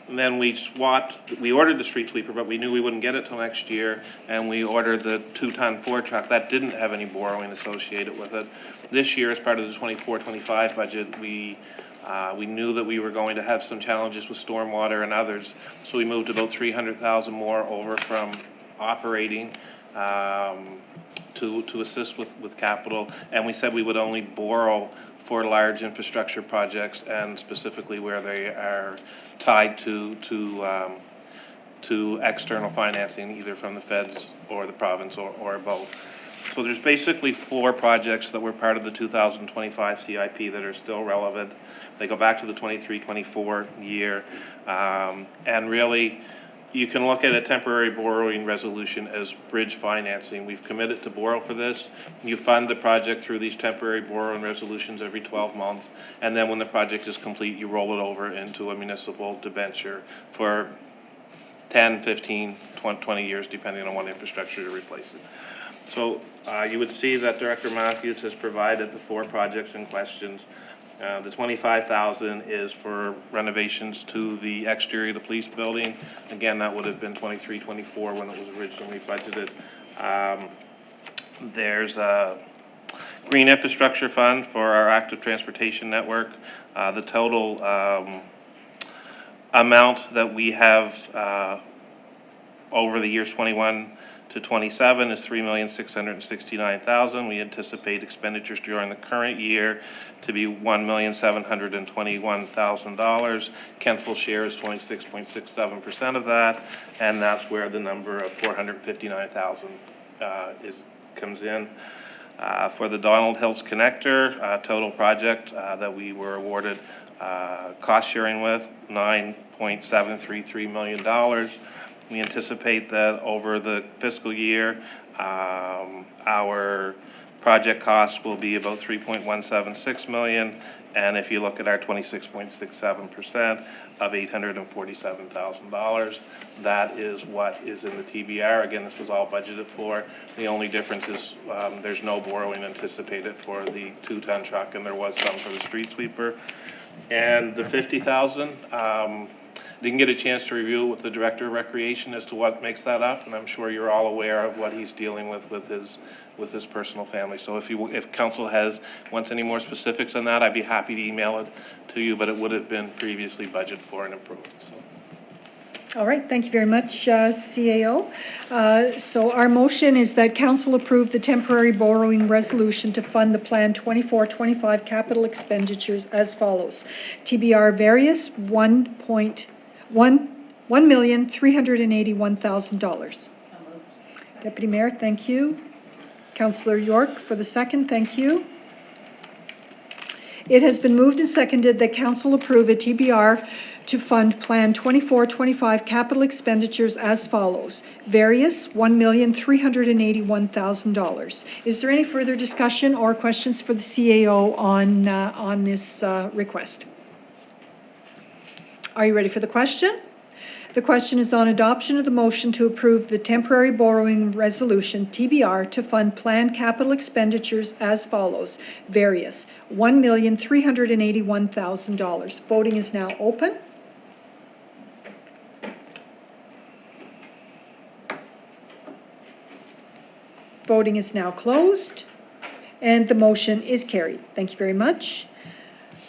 [SPEAKER 2] And then we ordered the street sweeper, but we knew we wouldn't get it till next year, and we ordered the 2-ton Ford truck. That didn't have any borrowing associated with it. This year, as part of the 24-25 budget, we knew that we were going to have some challenges with stormwater and others, so we moved about 300,000 more over from operating to assist with capital, and we said we would only borrow for large infrastructure projects and specifically where they are tied to external financing, either from the feds or the province or both. So there's basically 4 projects that were part of the 2025 CIP that are still relevant. They go back to the 23-24 year. And really, you can look at a temporary borrowing resolution as bridge financing. We've committed to borrow for this. You fund the project through these temporary borrowing resolutions every 12 months. And then when the project is complete, you roll it over into a municipal debenture for 10, 15, 20 years, depending on what infrastructure to replace it. So you would see that Director Matthews has provided the 4 projects in question. The $25,000 is for renovations to the exterior of the police building. Again, that would have been 23-24 when it was originally budgeted. There's a green infrastructure fund for our active transportation network. The total amount that we have over the years 21 to 27 is $3,669,000. We anticipate expenditures during the current year to be $1,721,000. Kentville share is 26.67% of that, and that's where the number of $459,000 comes in. For the Donald Hills Connector total project that we were awarded cost sharing with, $9.733 million. We anticipate that over the fiscal year, our project costs will be about $3.176 million, and if you look at our 26.67% of $847,000, that is what is in the TBR. Again, this was all budgeted for. The only difference is there's no borrowing anticipated for the 2-ton truck, and there was some for the street sweeper. And the $50,000. Didn't get a chance to review it with the Director of Recreation as to what makes that up, and I'm sure you're all aware of what he's dealing with his personal family. So if council wants any more specifics on that, I'd be happy to email it to you, but it would have been previously budgeted for and approved. So.
[SPEAKER 1] All right, thank you very much, CAO. So our motion is that council approve the temporary borrowing resolution to fund the planned 24-25 capital expenditures as follows. TBR various $1,381,000. Deputy Mayor, thank you. Councillor York for the second, thank you. It has been moved and seconded that council approve a TBR to fund Plan 24-25 capital expenditures as follows. Various $1,381,000. Is there any further discussion or questions for the CAO on this request? Are you ready for the question? The question is on adoption of the motion to approve the temporary borrowing resolution, TBR, to fund planned capital expenditures as follows. Various $1,381,000. Voting is now open. Voting is now closed, and the motion is carried. Thank you very much.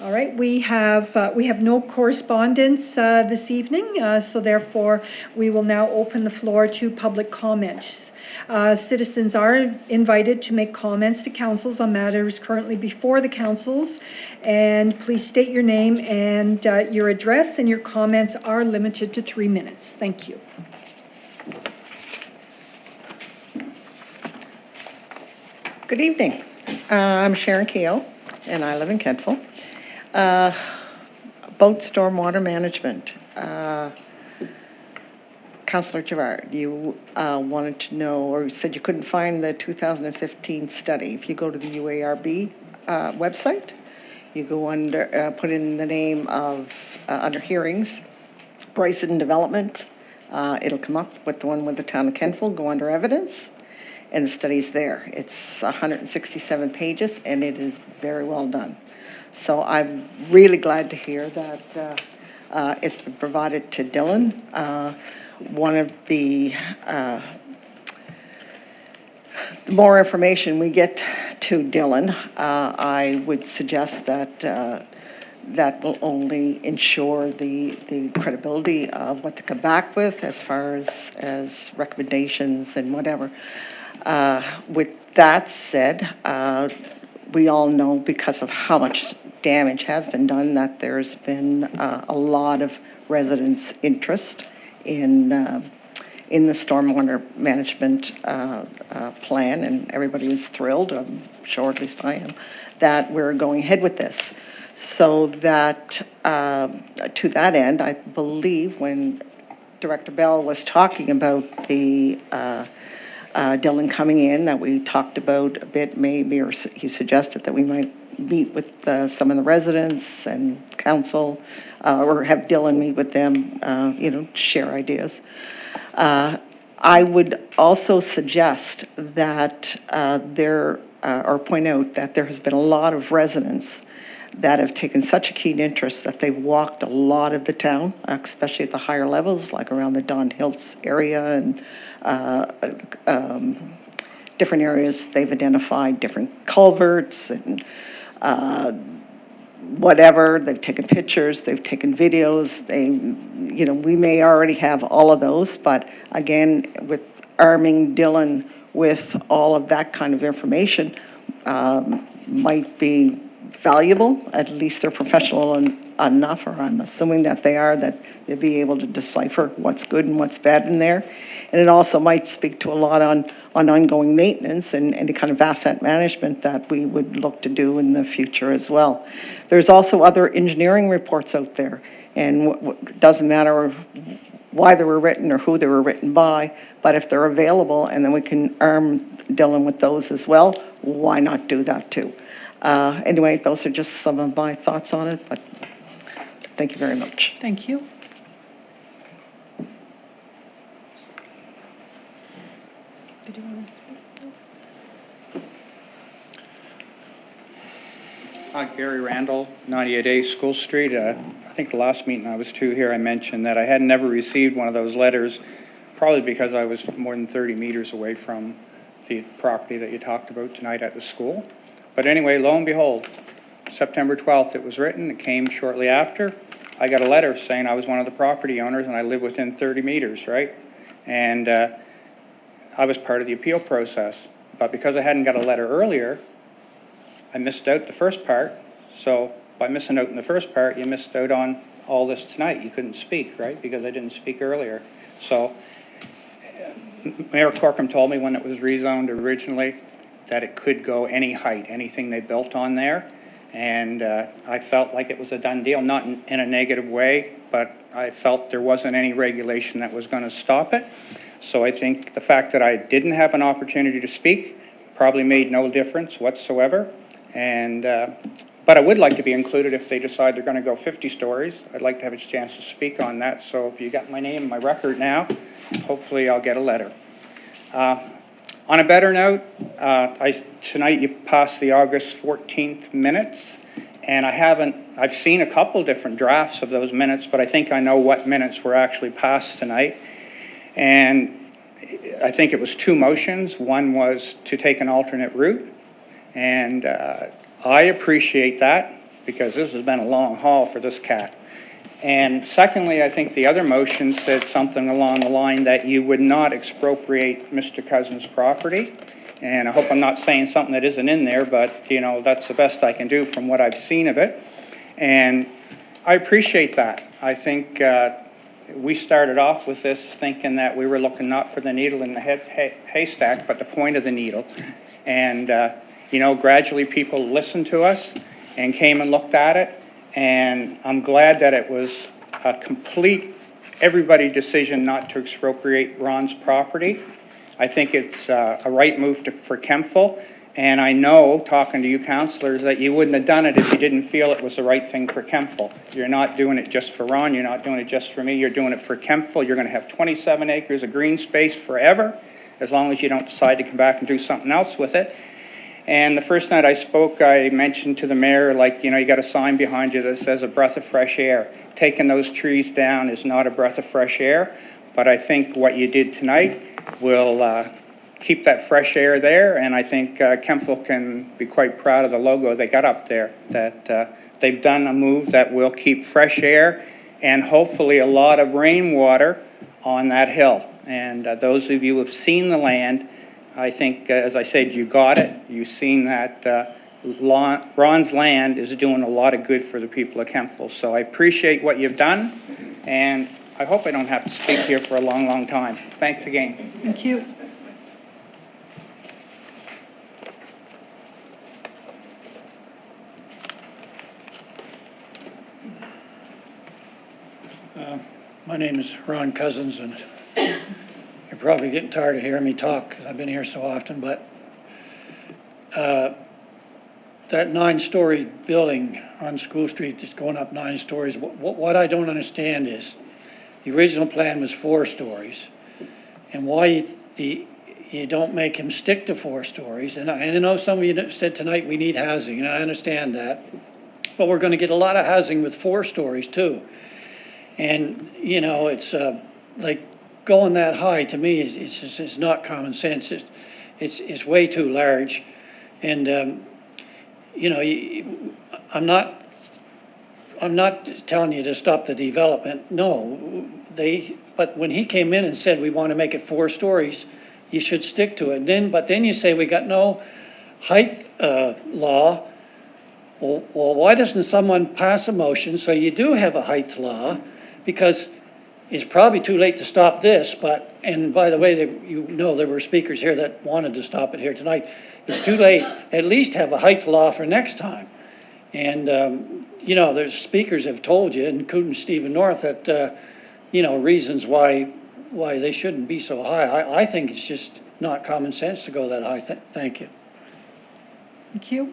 [SPEAKER 1] All right, we have no correspondence this evening, so therefore we will now open the floor to public comment. Citizens are invited to make comments to councils on matters currently before the councils, and please state your name and your address, and your comments are limited to 3 minutes. Thank you.
[SPEAKER 9] Good evening. I'm Sharon Keogh, and I live in Kentville. About stormwater management. Councillor Gerard, you wanted to know, or said you couldn't find the 2015 study. If you go to the UARB website, you go under, put in the name of, under hearings, Bryson Development. It'll come up with the one with the town of Kentville, go under evidence, and the study's there. It's 167 pages, and it is very well done. So I'm really glad to hear that it's been provided to Dylan. One of the more information we get to Dylan, I would suggest that that will only ensure the credibility of what they come back with as far as recommendations and whatever. With that said, we all know because of how much damage has been done that there's been a lot of residents' interest in the stormwater management plan, and everybody was thrilled, I'm sure at least I am, that we're going ahead with this. So that, to that end, I believe when Director Bell was talking about the Dylan coming in, that we talked about a bit maybe, or he suggested that we might meet with some of the residents and council, or have Dylan meet with them, share ideas. I would also suggest that or point out that there has been a lot of residents that have taken such a keen interest that they've walked a lot of the town, especially at the higher levels, like around the Don Hills area and different areas. They've identified different culverts and whatever. They've taken pictures, they've taken videos. We may already have all of those, but again, with arming Dylan with all of that kind of information might be valuable. At least they're professional enough, or I'm assuming that they are, that they'll be able to decipher what's good and what's bad in there. And it also might speak to a lot on ongoing maintenance and any kind of asset management that we would look to do in the future as well. There's also other engineering reports out there, and it doesn't matter why they were written or who they were written by, but if they're available and then we can arm Dylan with those as well, why not do that too? Anyway, those are just some of my thoughts on it, but thank you very much.
[SPEAKER 1] Thank you. Did you want to speak?
[SPEAKER 11] Gary Randall, 98A School Street. I think the last meeting I was to here, I mentioned that I had never received one of those letters, probably because I was more than 30 meters away from the property that you talked about tonight at the school. But anyway, lo and behold, September 12th it was written. It came shortly after. I got a letter saying I was one of the property owners and I live within 30 meters, right? And I was part of the appeal process. But because I hadn't got a letter earlier, I missed out the first part. So by missing out in the first part, you missed out on all this tonight. You couldn't speak, right? Because I didn't speak earlier. So Mayor Corcoran told me when it was rezoned originally that it could go any height, anything they built on there. And I felt like it was a done deal, not in a negative way, but I felt there wasn't any regulation that was going to stop it. So I think the fact that I didn't have an opportunity to speak probably made no difference whatsoever. And but I would like to be included if they decide they're going to go 50 stories. I'd like to have a chance to speak on that. So if you got my name and my record now, hopefully I'll get a letter. On a better note, tonight you passed the August 14th minutes, and I've seen a couple different drafts of those minutes, but I think I know what minutes were actually passed tonight. And I think it was two motions. One was to take an alternate route, and I appreciate that because this has been a long haul for this cat. And secondly, I think the other motion said something along the line that you would not expropriate Mr. Cousins' property. And I hope I'm not saying something that isn't in there, but, you know, that's the best I can do from what I've seen of it. And I appreciate that. I think we started off with this thinking that we were looking not for the needle in the haystack, but the point of the needle. And, you know, gradually people listened to us and came and looked at it. And I'm glad that it was a complete, everybody decision not to expropriate Ron's property. I think it's a right move for Kemptville. And I know, talking to you councillors, that you wouldn't have done it if you didn't feel it was the right thing for Kemptville. You're not doing it just for Ron, you're not doing it just for me, you're doing it for Kemptville. You're going to have 27 acres of green space forever, as long as you don't decide to come back and do something else with it. And the first night I spoke, I mentioned to the mayor, like, you know, you got a sign behind you that says a breath of fresh air. Taking those trees down is not a breath of fresh air, but I think what you did tonight will keep that fresh air there, and I think Kemptville can be quite proud of the logo they got up there, that they've done a move that will keep fresh air and hopefully a lot of rainwater on that hill. And those of you who have seen the land, I think, as I said, you got it. You've seen that Ron's land is doing a lot of good for the people of Kemptville. So I appreciate what you've done, and I hope I don't have to speak here for a long, long time. Thanks again.
[SPEAKER 1] Thank you.
[SPEAKER 12] My name is Ron Cousins, and you're probably getting tired of hearing me talk because I've been here so often, but that 9-story building on School Street that's going up 9 stories, what I don't understand is the original plan was 4 stories, and why you don't make him stick to 4 stories. And I know some of you said tonight we need housing, and I understand that, but we're going to get a lot of housing with 4 stories too. And, you know, it's like going that high to me is not common sense. It's way too large. And, you know, I'm not telling you to stop the development. No, but when he came in and said we want to make it 4 stories, you should stick to it. But then you say we got no height law. Well, why doesn't someone pass a motion so you do have a height law? Because it's probably too late to stop this, and by the way, you know there were speakers here that wanted to stop it here tonight. It's too late. At least have a height law for next time. And, you know, there's speakers have told you, including Stephen North, that, you know, reasons why they shouldn't be so high. I think it's just not common sense to go that high. Thank you.
[SPEAKER 1] Thank you.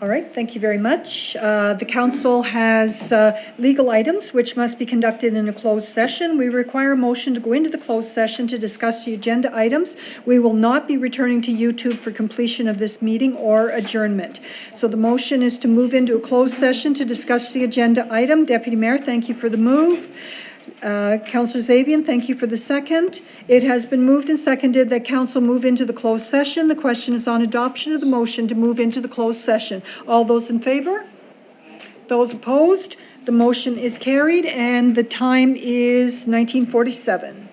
[SPEAKER 1] All right, thank you very much. The council has legal items which must be conducted in a closed session. We require a motion to go into the closed session to discuss the agenda items. We will not be returning to YouTube for completion of this meeting or adjournment. So the motion is to move into a closed session to discuss the agenda item. Deputy Mayor, thank you for the move. Councillor Zabian, thank you for the second. It has been moved and seconded that council move into the closed session. The question is on adoption of the motion to move into the closed session. All those in favor? Those opposed? The motion is carried, and the time is 19:47.